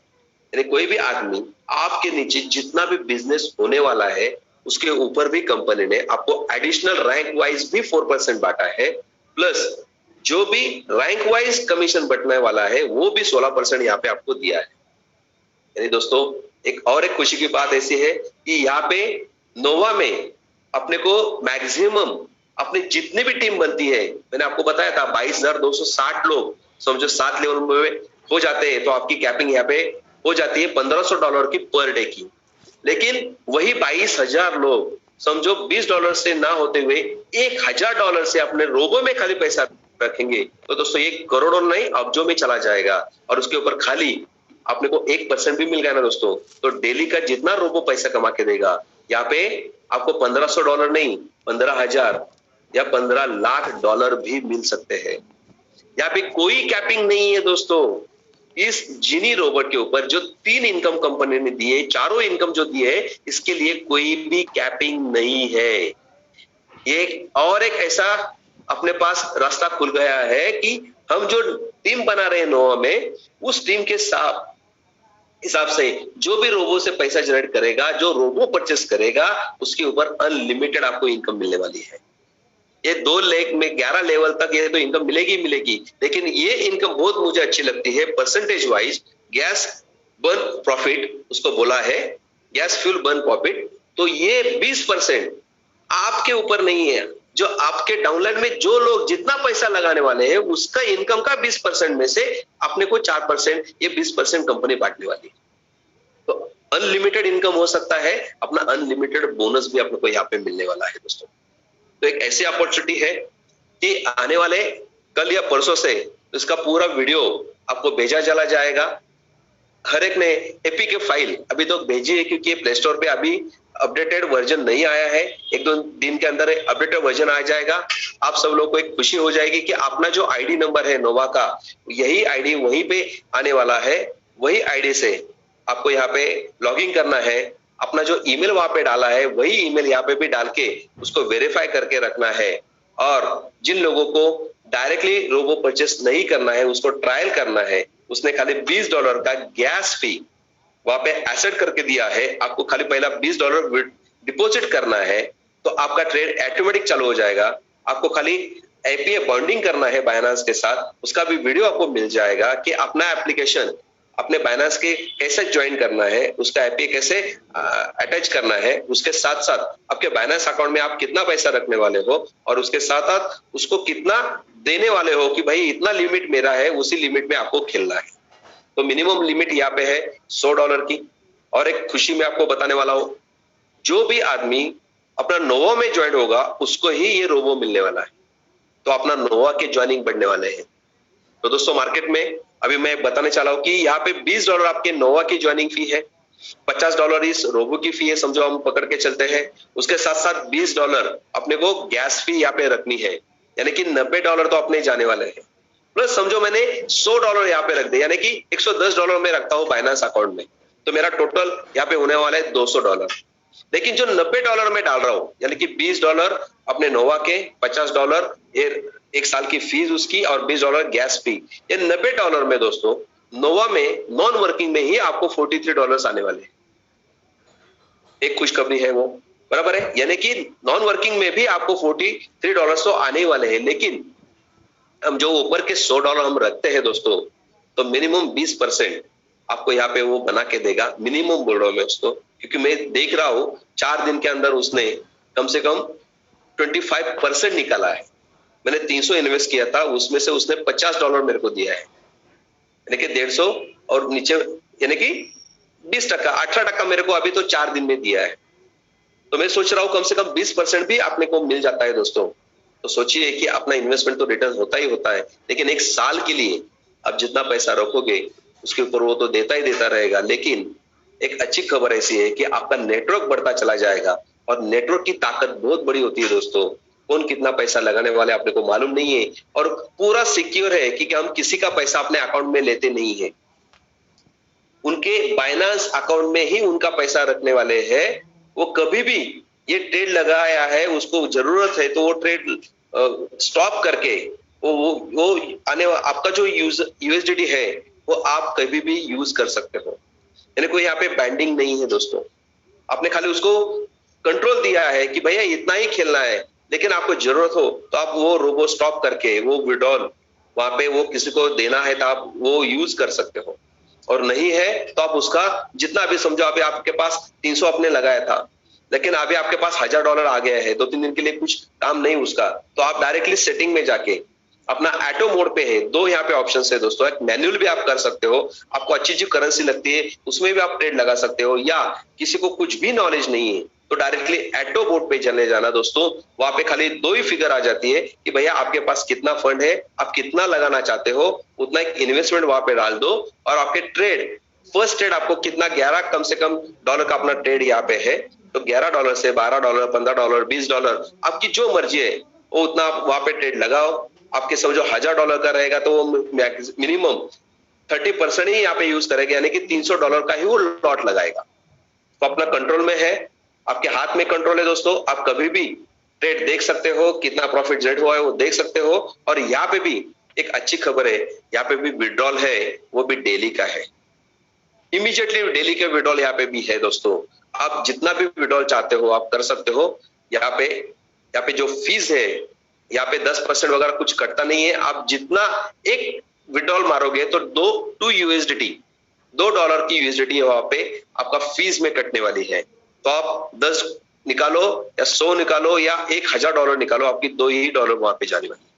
Speaker 3: यानी कोई भी आदमी आपके नीचे जितना भी बिजनेस होने वाला है उसके ऊपर भी कंपनी ने आपको एडिशनल रैंक वाइज भी 4% बांटा है, प्लस जो भी रैंक वाइज कमीशन बटने वाला है वो भी 16% यहाँ पे आपको दिया है। यानी दोस्तों एक खुशी की बात ऐसी है कि यहाँ पे नोवा में अपने को मैक्सिमम अपनी जितनी भी टीम बनती है, मैंने आपको बताया था 22,260 लोग समझो 7 लेवल में हो जाते हैं, तो आपकी कैपिंग यहाँ पे हो जाती है $1500 की पर डे की। लेकिन वही 22,000 लोग समझो $20 से ना होते हुए $1,000 से अपने रोबो में खाली पैसा रखेंगे, तो दोस्तों ये करोड़ों नहीं अब्जों में चला जाएगा। और उसके ऊपर खाली अपने को 1% भी मिल गया ना दोस्तों, तो डेली का जितना रोबो पैसा कमा के देगा, यहाँ पे आपको $1500 नहीं, 15,000 या $15 लाख भी मिल सकते हैं। यहाँ पे कोई कैपिंग नहीं है दोस्तों। इस जिनी रोबोट के ऊपर जो 3 इनकम कंपनी ने दिए, चारों इनकम जो दिए, इसके लिए कोई भी कैपिंग नहीं है। एक ऐसा अपने पास रास्ता खुल गया है कि हम जो टीम बना रहे हैं नोवा में, उस टीम के साथ हिसाब से जो भी रोबो से पैसा जनरेट करेगा, जो रोबो परचेस करेगा, उसके ऊपर अनलिमिटेड आपको इनकम मिलने वाली है। ये 2 लाख में 11 लेवल तक ये तो इनकम मिलेगी मिलेगी, लेकिन ये इनकम बहुत मुझे अच्छी लगती है percentage wise. Gas burn profit उसको बोला है, गैस फ्यूल बर्न प्रॉफिट, तो ये 20% आपके ऊपर नहीं है। जो आपके डाउनलाइन में जो लोग जितना पैसा लगाने वाले हैं, उसका इनकम का 20% में से अपने को 4%, ये 20% कंपनी बांटने वाली है। तो अनलिमिटेड इनकम हो सकता है, अपना अनलिमिटेड बोनस भी अपने को यहाँ पे मिलने वाला है दोस्तों। तो एक ऐसी अपॉर्चुनिटी है कि आने वाले कल या परसों से इसका पूरा वीडियो आपको भेजा चला जाएगा। हर एक ने एपीके फाइल अभी तो भेजी है, क्योंकि प्ले स्टोर पे अभी अपडेटेड वर्जन नहीं आया है। 1-2 दिन के अंदर अपडेटेड वर्जन आ जाएगा। आप सब लोग को एक खुशी हो जाएगी कि अपना जो आईडी नंबर है नोवा का, यही आईडी वहीं पे आने वाला है। वही आईडी से आपको यहाँ पे लॉगिन करना है। अपना जो ईमेल वहां पे डाला है, वही ईमेल यहाँ पे भी डाल के उसको वेरीफाई करके रखना है। और जिन लोगों को डायरेक्टली रोबो परचेस नहीं करना है, उसको ट्रायल करना है, उसने खाली $20 का गैस फी वहां पे एसेट करके दिया है। आपको खाली पहला $20 डिपॉजिट करना है, तो आपका ट्रेड ऑटोमेटिक चालू हो जाएगा। आपको खाली एपीए बॉन्डिंग करना है बाइनेंस के साथ, उसका भी वीडियो आपको मिल जाएगा कि अपना एप्लीकेशन अपने बाइनेंस के कैसे ज्वाइन करना है, उसका एपीए कैसे अटैच करना है, उसके साथ साथ आपके बाइनेंस अकाउंट में आप कितना पैसा रखने वाले हो, और उसके साथ साथ उसको कितना देने वाले हो कि भाई इतना लिमिट मेरा है, उसी लिमिट में आपको खेलना है। तो मिनिमम लिमिट यहाँ पे है $100 की। और एक खुशी में आपको बताने वाला हूं, जो भी आदमी अपना नोवा में ज्वाइन होगा, उसको ही ये रोबो मिलने वाला है। तो अपना नोवा के ज्वाइनिंग बढ़ने वाले हैं। तो दोस्तों मार्केट में अभी मैं बताने चला हूं कि यहाँ पे $20 आपके नोवा की ज्वाइनिंग फी है, $50 इस रोबो की फी है, समझो हम पकड़ के चलते हैं। उसके साथ साथ $20 अपने को गैस फी यहाँ पे रखनी है, यानी कि $90 तो अपने जाने वाले हैं। प्लस समझो मैंने $100 यहाँ पे रख दिया, यानी कि $110 में रखता हूँ बाइनेंस अकाउंट में, तो मेरा टोटल यहाँ पे होने वाला है $200। लेकिन जो $90 में डाल रहा हूँ, यानी कि $20 अपने नोवा के, $50 एक साल की फीस उसकी, और $20 गैस फी, ये $90 में दोस्तों नोवा में नॉन वर्किंग में ही आपको $43 आने वाले हैं। एक खुशखबरी है वो, बराबर है, यानी कि नॉन वर्किंग में भी आपको $43 तो आने वाले हैं। लेकिन हम जो ऊपर के $100 हम रखते हैं दोस्तों, तो मिनिमम 20% आपको यहाँ पे वो बना के देगा। मिनिमम बोल रहा हूं मैं उसको, क्योंकि मैं देख रहा हूं 4 दिन के अंदर उसने कम से कम 25% निकाला है। मैंने 300 इन्वेस्ट किया था, उसमें से उसने $50 मेरे को दिया है, यानी कि 150, और नीचे यानी कि 20%, 18% मेरे को अभी तो 4 दिन में दिया है। तो मैं सोच रहा हूं कम से कम 20% भी अपने को मिल जाता है दोस्तों। तो सोचिए कि अपना इन्वेस्टमेंट तो रिटर्न होता ही होता है, लेकिन एक साल के लिए आप जितना पैसा रखोगे उसके ऊपर वो तो देता ही देता रहेगा। लेकिन एक अच्छी खबर ऐसी है कि आपका नेटवर्क बढ़ता चला जाएगा, और नेटवर्क की ताकत बहुत बड़ी होती है दोस्तों। कौन कितना पैसा लगाने वाले अपने को मालूम नहीं है, और पूरा सिक्योर है कि हम किसी का पैसा अपने अकाउंट में लेते नहीं है। उनके बाइनेंस अकाउंट में ही उनका पैसा रखने वाले हैं। वो कभी भी ये ट्रेड लगाया है, उसको जरूरत है, तो वो ट्रेड स्टॉप करके वो आने आपका जो यूएसडीटी है वो आप कभी भी यूज कर सकते हो। यानी कोई यहाँ पे बैंडिंग नहीं है दोस्तों। आपने खाली उसको कंट्रोल दिया है कि भैया इतना ही खेलना है, लेकिन आपको जरूरत हो तो आप वो रोबो स्टॉप करके वो विड्रॉल वहां पे वो किसी को देना है तो आप वो यूज कर सकते हो, और नहीं है तो आप उसका जितना भी समझो अभी आपके पास 300 आपने लगाया था, लेकिन अभी आपके पास $1000 आ गया है, 2-3 दिन के लिए कुछ काम नहीं उसका, तो आप डायरेक्टली सेटिंग में जाके अपना ऑटो मोड पे है, दो यहाँ पे ऑप्शन है दोस्तों, एक मैनुअल भी आप कर सकते हो, आपको अच्छी जो करेंसी लगती है उसमें भी आप ट्रेड लगा सकते हो, या किसी को कुछ भी नॉलेज नहीं है तो डायरेक्टली ऑटो बोर्ड पे चले जाना दोस्तों। वहां पे खाली दो ही फिगर आ जाती है कि भैया आपके पास कितना फंड है, आप कितना लगाना चाहते हो, उतना एक इन्वेस्टमेंट वहां पे डाल दो और आपके ट्रेड, फर्स्ट ट्रेड आपको कितना, 11 कम से कम डॉलर का अपना ट्रेड यहाँ पे है, तो $11 से $12, $15, $20 आपकी जो मर्जी है वो उतना आप वहां पे ट्रेड लगाओ। आपके समझो $1000 का रहेगा तो वो मिनिमम 30% ही यहाँ पे यूज करेगा, यानी कि $300 का ही वो लॉट लगाएगा। तो अपना कंट्रोल में है, आपके हाथ में कंट्रोल है दोस्तों, आप कभी भी ट्रेड देख सकते हो, कितना प्रॉफिट जनरेट हुआ है वो देख सकते हो। और यहाँ पे भी एक अच्छी खबर है, यहाँ पे भी विड्रॉल है, वो भी डेली का है, इमीडिएटली डेली के विड्रॉल यहाँ पे भी है दोस्तों। आप जितना भी विड्रॉल चाहते हो आप कर सकते हो। यहाँ पे जो फीस है यहाँ पे 10% वगैरह कुछ कटता नहीं है। आप जितना एक विड्रॉल मारोगे तो $2 की यूएसडीटी वहां पे आपका फीस में कटने वाली है। तो आप 10 निकालो या 100 निकालो या $1000 निकालो, आपकी $2 वहां पे जाने वाली है।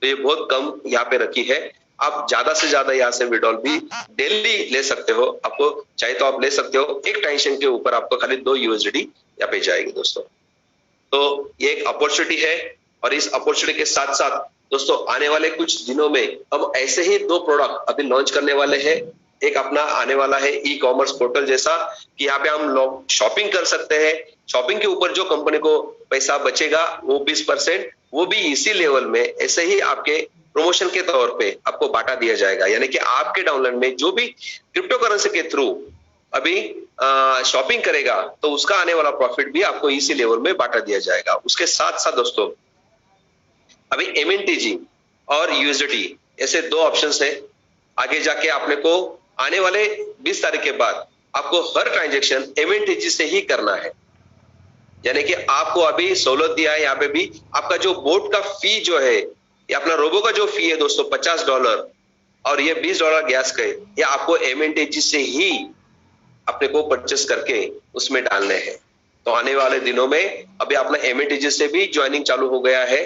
Speaker 3: तो ये बहुत कम यहाँ पे रखी है। आप ज्यादा से ज्यादा यहाँ से विड्रॉल भी डेली ले सकते हो, आपको चाहे तो आप ले सकते हो। एक ट्रांजेक्शन के ऊपर आपको खाली 2 यूएसडीटी यहाँ पे जाएगी दोस्तों। तो ये एक अपॉर्चुनिटी है और इस अपॉर्चुनिटी के साथ साथ दोस्तों आने वाले कुछ दिनों में हम ऐसे ही 2 प्रोडक्ट अभी लॉन्च करने वाले हैं। एक अपना आने वाला है ई कॉमर्स पोर्टल जैसा कि यहाँ पे हम लोग शॉपिंग कर सकते हैं। शॉपिंग के ऊपर जो कंपनी को पैसा बचेगा वो 20%, वो भी इसी लेवल में ऐसे ही आपके प्रमोशन के तौर पे आपको बांटा दिया जाएगा। यानी कि आपके डाउनलोड में जो भी क्रिप्टो करेंसी के थ्रू अभी शॉपिंग करेगा तो उसका आने वाला प्रॉफिट भी आपको इसी लेवल में बांटा दिया जाएगा। उसके साथ साथ दोस्तों अभी एमएनटीजी और यूएसडीटी ऐसे 2 ऑप्शंस है। आगे जाके आपने को आने वाले 20 तारीख के बाद आपको हर ट्रांजैक्शन एमएनटीजी से ही करना है। यानी कि आपको अभी सहूलत दिया है, यहाँ पे भी आपका जो बोट का फी जो है, ये अपना रोबो का जो फी है दोस्तों $50 और ये $20 गैस का, ये आपको एमएनटीजी से ही अपने को परचेस करके उसमें डालने हैं। तो आने वाले दिनों में अभी अपना एमएनटीजी से भी ज्वाइनिंग चालू हो गया है,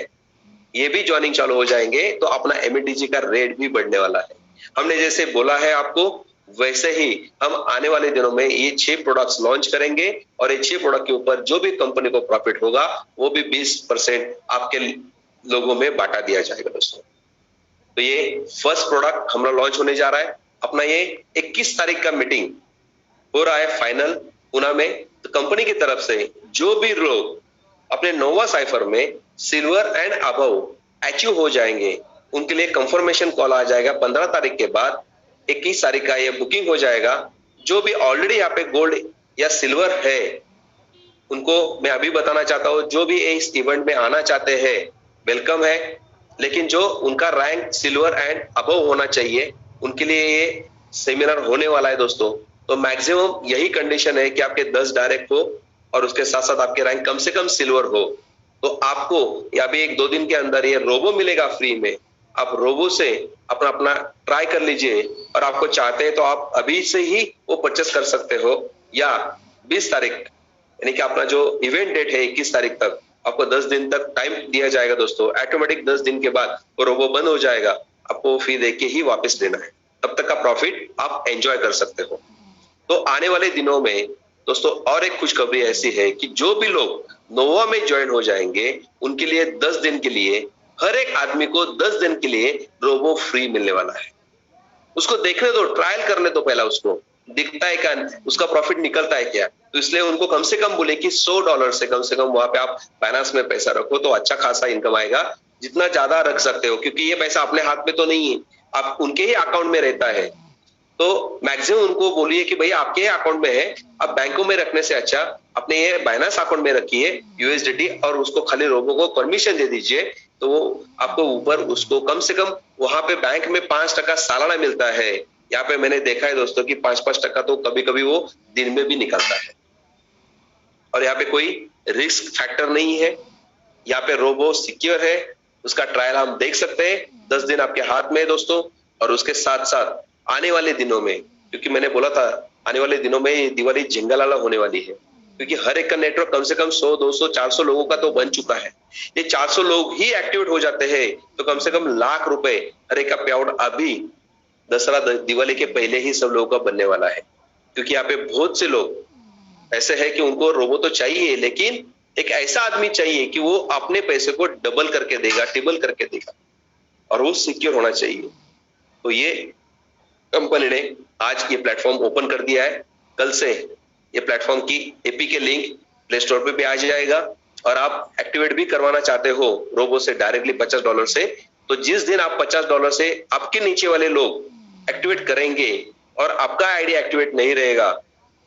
Speaker 3: ये भी ज्वाइनिंग चालू हो जाएंगे तो अपना एमएनटीजी का रेट भी बढ़ने वाला है। हमने जैसे बोला है आपको वैसे ही हम आने वाले दिनों में ये 6 प्रोडक्ट्स लॉन्च करेंगे और ये 6 प्रोडक्ट के ऊपर जो भी कंपनी को प्रॉफिट होगा वो भी 20% आपके लोगों में बांटा दिया जाएगा दोस्तों। तो ये फर्स्ट प्रोडक्ट हमारा लॉन्च होने जा रहा है। अपना ये 21 तारीख का मीटिंग हो रहा है फाइनल पुणे में। तो कंपनी की तरफ से जो भी लोग अपने नोवा साइफर में सिल्वर एंड अबव अचीव हो जाएंगे उनके लिए कंफर्मेशन कॉल आ जाएगा 15 तारीख के बाद। 21 तारीख का ये बुकिंग हो जाएगा। जो भी ऑलरेडी यहाँ पे गोल्ड या सिल्वर है उनको मैं अभी बताना चाहता हूँ, जो भी इस इवेंट में आना चाहते हैं वेलकम है, लेकिन जो उनका रैंक सिल्वर एंड अबव होना चाहिए उनके लिए ये सेमिनार होने वाला है दोस्तों। तो मैक्सिमम यही कंडीशन है कि आपके 10 डायरेक्ट हो और उसके साथ साथ आपके रैंक कम से कम सिल्वर हो। तो आपको या भी 1-2 दिन के अंदर ये रोबो मिलेगा फ्री में। आप रोबो से अपना ट्राई कर लीजिए और आपको चाहते हैं तो आप अभी से ही वो परचेस कर सकते हो, या 20 तारीख यानी कि अपना जो इवेंट डेट है 21 तारीख तक आपको 10 दिन तक टाइम दिया जाएगा दोस्तों। ऑटोमेटिक 10 दिन के बाद वो रोबो बंद हो जाएगा, आपको फी दे के ही वापस देना है। तब तक का प्रॉफिट आप एंजॉय कर सकते हो। तो आने वाले दिनों में दोस्तों और एक खुशखबरी ऐसी है कि जो भी लोग नोवा में ज्वाइन हो जाएंगे उनके लिए 10 दिन के लिए हर एक आदमी को 10 दिन के लिए रोबो फ्री मिलने वाला है। उसको देखने दो, ट्रायल करने दो, पहला उसको दिखता है क्या, उसका प्रॉफिट निकलता है क्या। तो इसलिए उनको कम से कम बोले कि $100 से कम वहां पे आप फाइनेंस में पैसा रखो तो अच्छा खासा इनकम आएगा। जितना ज्यादा रख सकते हो क्योंकि ये पैसा अपने हाथ में तो नहीं है, आप उनके ही अकाउंट में रहता है। तो मैक्सिमम उनको बोलिए कि भाई आपके अकाउंट में है, आप बैंकों में रखने से अच्छा अपने ये बाइनेंस अकाउंट में रखिए यूएसडीटी और उसको खाली रोबो को परमिशन दे दीजिए। तो वो आपको ऊपर उसको कम से कम वहां पे बैंक में 5% सालाना मिलता है। यहाँ पे मैंने देखा है दोस्तों कि 5% तो कभी कभी वो दिन में भी निकलता है। और यहाँ पे कोई रिस्क फैक्टर नहीं है, यहाँ पे रोबो सिक्योर है, उसका ट्रायल हम देख सकते हैं। 10 दिन आपके हाथ में है दोस्तों। और उसके साथ साथ आने वाले दिनों में, क्योंकि मैंने बोला था आने वाले दिनों में दिवाली जिंगलाला होने वाली है, क्योंकि हर एक का नेटवर्क कम से कम 100, 200, 400 लोगों का तो बन चुका है। ये 400 लोग ही एक्टिवेट हो जाते हैं तो कम से कम लाख रुपए हर एक का पे आउट अभी दसरा दिवाली के पहले ही सब लोगों का बनने वाला है। क्योंकि यहाँ पे बहुत से लोग ऐसे हैं कि उनको रोबो तो चाहिए, लेकिन एक ऐसा आदमी चाहिए कि वो अपने पैसे को डबल करके देगा, ट्रिपल करके देगा, और वो सिक्योर होना चाहिए। तो ये कंपनी ने आज ये प्लेटफॉर्म ओपन कर दिया है। कल से ये प्लेटफॉर्म की एपी के लिंक प्ले स्टोर पे भी आ जाएगा, और आप एक्टिवेट भी करवाना चाहते हो रोबो से डायरेक्टली $50 से, तो जिस दिन आप $50 से आपके नीचे वाले लोग एक्टिवेट करेंगे और आपका आईडी एक्टिवेट नहीं रहेगा,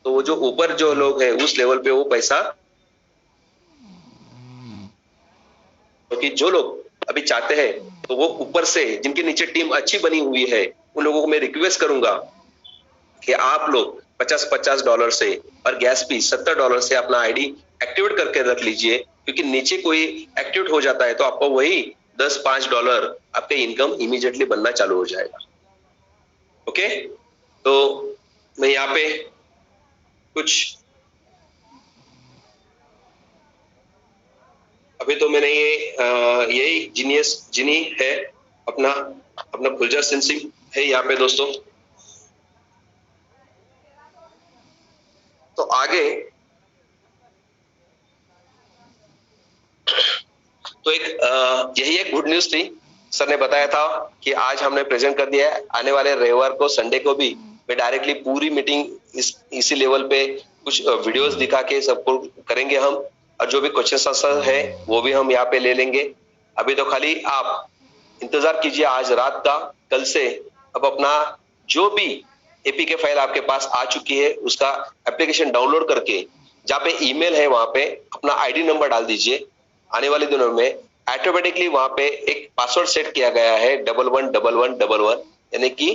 Speaker 3: तो वो जो ऊपर जो लोग हैं उस लेवल पे वो पैसा, क्योंकि जो लोग अभी चाहते हैं तो वो ऊपर से जिनके नीचे टीम अच्छी बनी हुई है उन लोगों को मैं रिक्वेस्ट करूंगा कि आप लोग $50 से और गैस भी $70 से अपना आईडी एक्टिवेट करके रख लीजिए, क्योंकि नीचे कोई एक्टिवेट हो जाता है तो आपको वही $10-5 आपके इनकम इमीडिएटली बनना चालू हो जाएगा। ओके, तो मैं यहाँ पे कुछ अभी तो मैंने यही जिनी है अपना फुलजर सेंसिंग है यहाँ पे दोस्तों। तो आगे तो यही एक गुड न्यूज थी। सर ने बताया था कि आज हमने प्रेजेंट कर दिया है, आने वाले रविवार को संडे को भी मैं डायरेक्टली पूरी मीटिंग इसी लेवल पे कुछ वीडियोस दिखा के सबको करेंगे हम, और जो भी क्वेश्चन आंसर है वो भी हम यहाँ पे ले लेंगे। अभी तो खाली आप इंतजार कीजिए आज रात का। कल से अब अपना जो भी एपीके फाइल आपके पास आ चुकी है उसका एप्लीकेशन डाउनलोड करके जहाँ पे ईमेल है वहां पे अपना आईडी नंबर डाल दीजिए। आने वाले दिनों में ऑटोमेटिकली वहां पे एक पासवर्ड सेट किया गया है 111111, यानी कि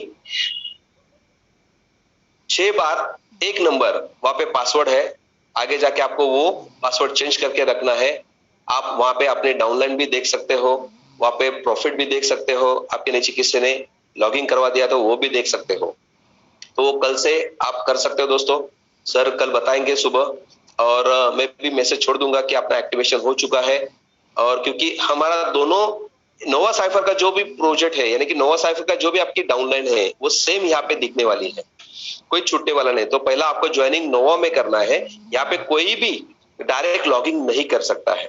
Speaker 3: 6 बार एक नंबर वहां पे पासवर्ड है। आगे जाके आपको वो पासवर्ड चेंज करके रखना है। आप वहां पे अपने डाउनलाइन भी देख सकते हो, वहां पे प्रॉफिट भी देख सकते हो, आपके नीचे किसी ने लॉगिन करवा दिया तो वो भी देख सकते हो। तो वो कल से आप कर सकते हो दोस्तों। सर कल बताएंगे सुबह, और मैं भी मैसेज छोड़ दूंगा कि अपना एक्टिवेशन हो चुका है। और क्योंकि हमारा दोनों नोवा साइफर का जो भी प्रोजेक्ट है, यानी कि नोवा साइफर का जो भी आपकी डाउनलाइन है वो सेम यहाँ पे दिखने वाली है, कोई छूटने वाला नहीं। तो पहला आपको ज्वाइनिंग नोवा में करना है। यहाँ पे कोई भी डायरेक्ट लॉगिंग नहीं कर सकता है,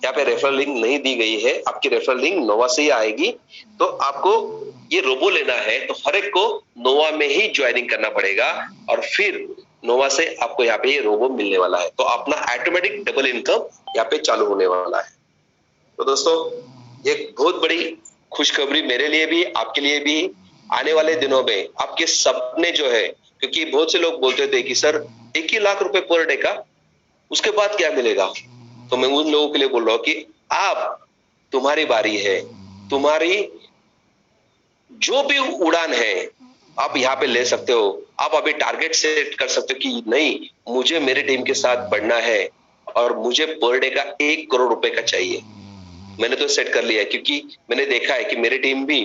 Speaker 3: यहाँ पे रेफरल लिंक नहीं दी गई है, आपकी रेफरल लिंक नोवा से ही आएगी। तो आपको ये रोबो लेना है तो हर एक को नोवा में ही ज्वाइनिंग करना पड़ेगा, और फिर नोवा से आपको यहाँ पे ये रोबो मिलने वाला है। तो अपना ऑटोमेटिक डबल इनकम यहाँ पे चालू होने वाला है। तो दोस्तों एक बहुत बड़ी खुशखबरी मेरे लिए भी, आपके लिए भी। आने वाले दिनों में आपके सपने जो है, क्योंकि बहुत से लोग बोलते थे कि सर 1 ही लाख रुपए पर डे का, उसके बाद क्या मिलेगा। तो मैं उन लोगों के लिए बोल रहा हूँ कि आप, तुम्हारी बारी है, तुम्हारी जो भी उड़ान है आप यहाँ पे ले सकते हो। आप अभी टारगेट सेट कर सकते हो कि नहीं, मुझे मेरे टीम के साथ बढ़ना है और मुझे पर डे का 1 करोड़ रुपए का चाहिए। मैंने तो सेट कर लिया है, क्योंकि मैंने देखा है कि मेरी टीम भी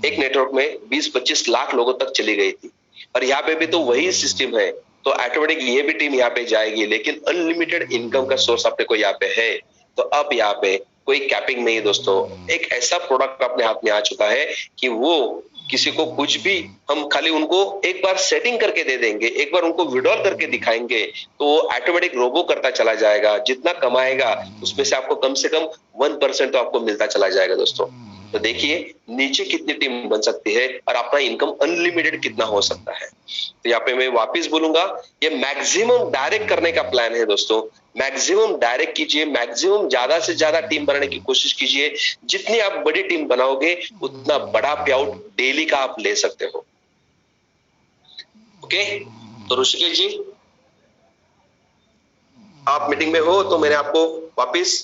Speaker 3: एक नेटवर्क में 20-25 लाख लोगों तक चली गई थी, और यहाँ पे भी तो वही सिस्टम है। तो ऑटोमेटिक ये भी टीम यहाँ पे जाएगी, लेकिन अनलिमिटेड इनकम का सोर्स अपने को यहाँ पे है। तो अब यहाँ पे कोई कैपिंग नहीं दोस्तों। एक ऐसा प्रोडक्ट अपने हाथ में आ चुका है कि वो किसी को कुछ भी, हम खाली उनको एक बार सेटिंग करके दे देंगे, एक बार उनको विड्रॉल करके दिखाएंगे, तो वो ऑटोमेटिक रोबो करता चला जाएगा। जितना कमाएगा उसमें से आपको कम से कम 1% तो आपको मिलता चला जाएगा दोस्तों। तो देखिए नीचे कितनी टीम बन सकती है और अपना इनकम अनलिमिटेड कितना हो सकता है। तो यहाँ पे मैं वापस बोलूंगा, ये मैक्सिमम डायरेक्ट करने का प्लान है दोस्तों। मैक्सिमम डायरेक्ट कीजिए, मैक्सिमम ज्यादा से ज्यादा टीम बनाने की कोशिश कीजिए। जितनी आप बड़ी टीम बनाओगे उतना बड़ा पे आउट डेली का आप ले सकते हो। ओके, तो ऋषिकेश जी आप मीटिंग में हो तो मैंने आपको वापस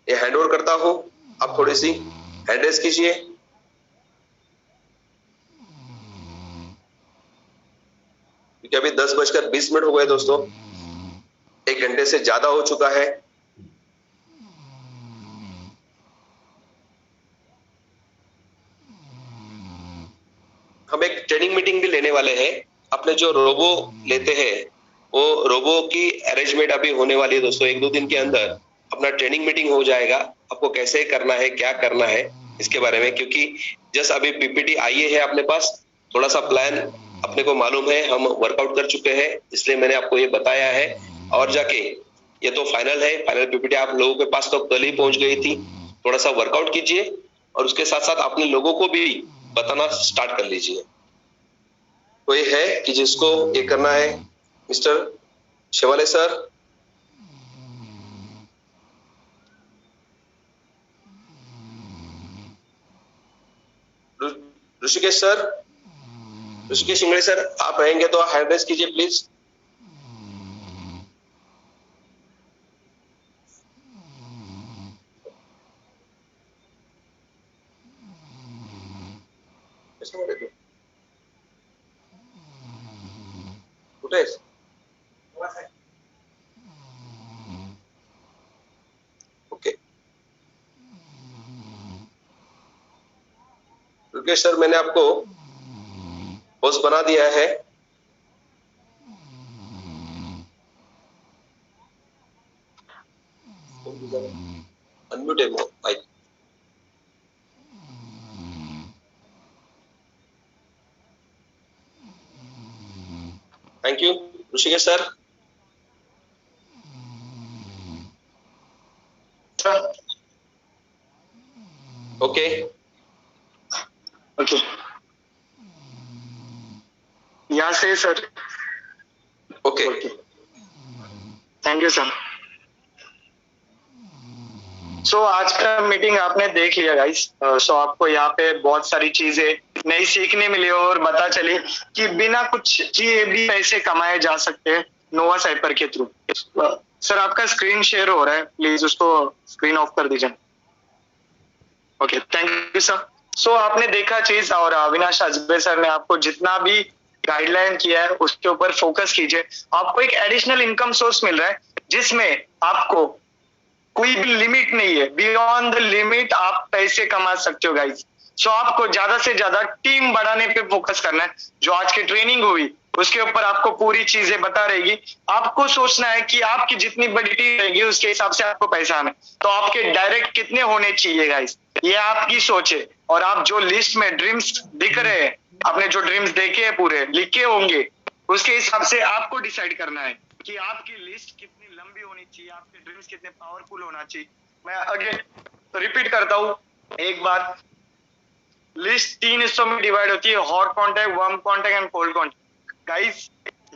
Speaker 3: ये हैंड ओवर करता हूं। आप थोड़ी सी हैंड रेस कीजिए। क्योंकि अभी 10:20 हो गए दोस्तों, 1 घंटे से ज्यादा हो चुका है। हम एक ट्रेनिंग मीटिंग भी लेने वाले हैं। अपने जो रोबो लेते हैं वो रोबो की अरेंजमेंट अभी होने वाली है दोस्तों। 1-2 दिन के अंदर अपना ट्रेनिंग मीटिंग हो जाएगा, आपको कैसे करना है, क्या करना है इसके बारे में, क्योंकि जस्ट अभी पीपीटी आई है अपने पास, थोड़ा सा प्लान अपने को मालूम है, हम वर्कआउट कर चुके हैं, इसलिए मैंने आपको ये बताया है। और जाके ये तो फाइनल है, फाइनल पीपीटी आप लोगों के पास तो कल ही पहुंच गई थी। थोड़ा सा वर्कआउट कीजिए और उसके साथ साथ अपने लोगों को भी बताना स्टार्ट कर लीजिए। कोई है कि जिसको ये करना है? Mister Shivale sir, Rishikesh sir, Rishikesh Ingade sir, आप रहेंगे तो हैंड रेज कीजिए प्लीज। कुठे आहेस? ओके ऋषिकेश सर, मैंने आपको होस्ट बना दिया है। अनम्यूट है mic. Thank you Rishikesh sir. Okay
Speaker 2: okay, यहाँ से sir.
Speaker 3: Okay
Speaker 2: thank you sir. So आज का मीटिंग आपने देख लिया गाइस। सो आपको यहाँ पे बहुत सारी चीजें नई सीखने मिली और पता चली कि बिना कुछ किए भी पैसे कमाए जा सकते हैं नोवा साइपर के थ्रू। सर आपका स्क्रीन शेयर हो रहा है, प्लीज उसको स्क्रीन ऑफ कर दीजिए। Okay, thank you sir. So आपने देखा चीज, और अविनाश अजबे सर ने आपको जितना भी गाइडलाइन किया है उसके ऊपर फोकस कीजिए। आपको एक एडिशनल इनकम सोर्स मिल रहा है जिसमें आपको कोई भी लिमिट नहीं है, बियॉन्ड द लिमिट आप पैसे कमा सकते हो गाइस। सो आपको ज्यादा से ज्यादा टीम बढ़ाने पे फोकस करना है। जो आज की ट्रेनिंग हुई उसके ऊपर आपको पूरी चीजें बता रहेगी। आपको सोचना है कि आपकी जितनी बड़ी टीम रहेगी उसके हिसाब से आपको पैसा आना है। तो आपके डायरेक्ट कितने होने चाहिए गाइस, ये आपकी सोच है। और आप जो लिस्ट में ड्रीम्स दिख रहे हैं, आपने जो ड्रीम्स देखे हैं पूरे लिखे होंगे, उसके हिसाब से आपको डिसाइड करना है कि आपकी लिस्ट कितनी लंबी होनी चाहिए, आपके ड्रीम्स कितने पावरफुल होना चाहिए। मैं अगेन रिपीट करता हूं एक बार, लिस्ट 3 हिस्सों में डिवाइड होती है, hot contact, warm contact and cold contact. Guys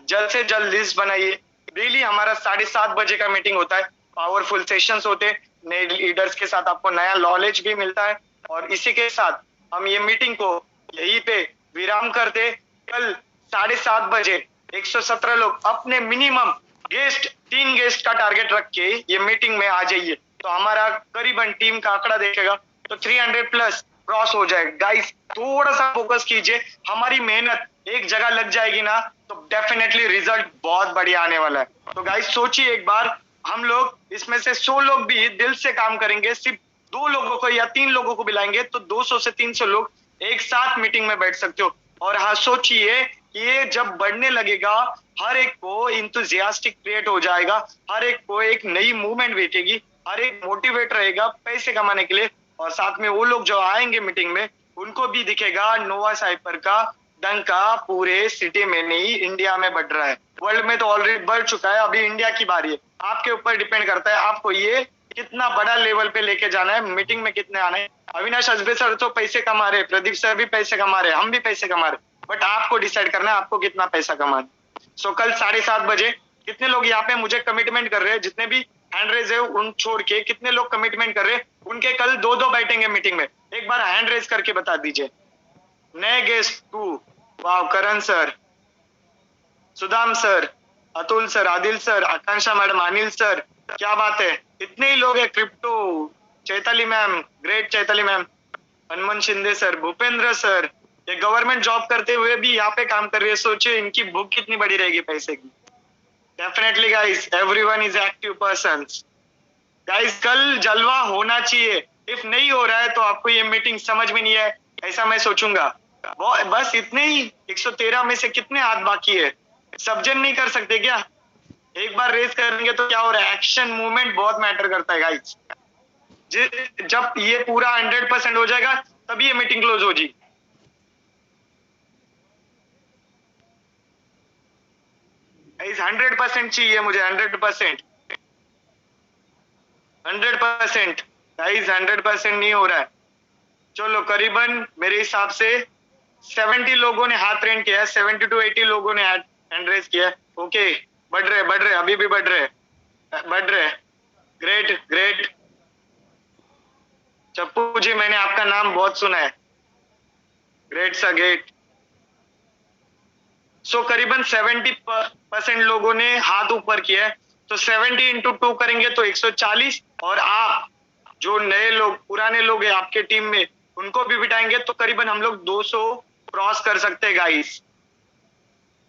Speaker 2: जल्द से जल्द लिस्ट बनाइए। डेली हमारा 7:30 बजे का मीटिंग होता है, पावरफुल सेशंस होते हैं, नए लीडर्स के साथ आपको नया नॉलेज भी मिलता है। और इसी के साथ हम ये मीटिंग को यहीं पे विराम करते। कल 7:30 बजे 117 लोग अपने मिनिमम गेस्ट 3 गेस्ट का टारगेट रख के ये मीटिंग में आ जाइए, तो हमारा करीबन टीम का आंकड़ा देखेगा तो 300 प्लस क्रॉस हो जाएगा। गाइस थोड़ा सा फोकस कीजिए, हमारी मेहनत एक जगह लग जाएगी ना तो डेफिनेटली रिजल्ट बहुत बढ़िया आने वाला है। तो गाइस सोचिए एक बार, हम लोग इसमें से 100 लोग भी दिल से काम करेंगे, सिर्फ 2 लोगों को या 3 लोगों को बुलाएंगे तो 200 से 300 लोग एक साथ मीटिंग में बैठ सकते हो। और हाँ सोचिए, ये जब बढ़ने लगेगा हर एक को इंथुजियास्टिक क्रिएट हो जाएगा, हर एक को एक नई मूवमेंट भेटेगी, हर एक मोटिवेट रहेगा पैसे कमाने के लिए। और साथ में वो लोग जो आएंगे मीटिंग में उनको भी दिखेगा नोवा साइपर का डंका पूरे सिटी में नहीं इंडिया में बढ़ रहा है। वर्ल्ड में तो ऑलरेडी बढ़ चुका है, अभी इंडिया की बारी है। आपके ऊपर डिपेंड करता है आपको ये कितना बड़ा लेवल पे लेके जाना है, मीटिंग में कितने आना है। अविनाश अजबे सर तो पैसे कमा रहे, प्रदीप सर भी पैसे कमा रहे, हम भी पैसे कमा रहे, बट आपको डिसाइड करना है आपको कितना पैसा कमाना है। सो कल 7:30 बजे कितने लोग यहाँ पे मुझे कमिटमेंट कर रहे हैं, जितने भी हैंड रेज है उन छोड़ के कितने लोग कमिटमेंट कर रहे हैं, उनके कल 2-2 बैठेंगे मीटिंग में। एक बार हैंड रेज करके बता दीजिए। नए गेस्ट 2, वाह, Karan sir, Sudam sir, Atul sir, Adil sir, Akanksha madam, Anil sir, क्या बात है, इतने ही लोग हैं। Crypto, Chaitali ma'am, great Chaitali ma'am, Hanuman Shinde sir, Bhupendra sir, ये गवर्नमेंट जॉब करते हुए भी यहाँ पे काम कर रही है। सोचिए इनकी भूख कितनी बड़ी रहेगी पैसे की। Definitely guys, everyone is active persons. Guys कल जलवा होना चाहिए, इफ नहीं हो रहा है तो आपको ये मीटिंग समझ में नहीं है ऐसा मैं सोचूंगा। बस इतने ही 113 में से कितने हाथ बाकी है, सब जन नहीं कर सकते क्या? एक बार रेस करेंगे तो क्या हो रहा है, एक्शन मूवमेंट बहुत मैटर करता है गाइस। जब ये पूरा 100% हो जाएगा तभी ये मीटिंग क्लोज हो जी। गाइस 100% चाहिए मुझे, 100%, 100%। गाइस 100% नहीं हो रहा है। चलो करीबन मेरे हिसाब से 70 लोगों ने हाथ रेन किया है, 70 to 80 लोगों ने हैंड रेस किया है। ओके, बढ़ रहे, अभी भी बढ़ रहे। ग्रेट ग्रेट चप्पू जी, मैंने आपका नाम बहुत सुना है। ग्रेट सा ग्रेट। सो करीबन 70% लोगों ने हाथ ऊपर किया है, तो 70 into 2 करेंगे तो 140, और आप जो नए लोग, पुराने लोग हैं आपके टीम में, उनको भी बिठाएंगे तो करीबन हम लोग 200 क्रॉस कर सकते हैं गाइस।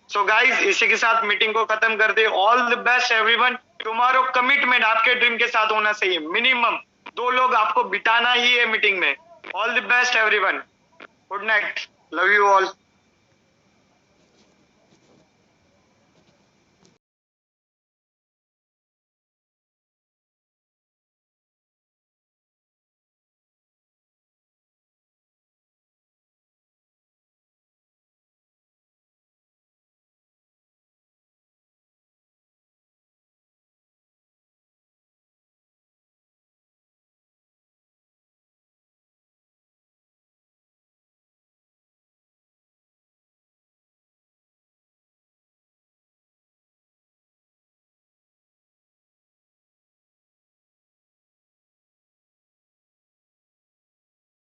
Speaker 2: सो गाइस, इसी के साथ मीटिंग को खत्म कर दे। All the best everyone. Tomorrow commitment आपके ड्रीम के साथ होना चाहिए, मिनिमम 2 लोग आपको बिठाना ही है मीटिंग में। All the best everyone, good night, love you all.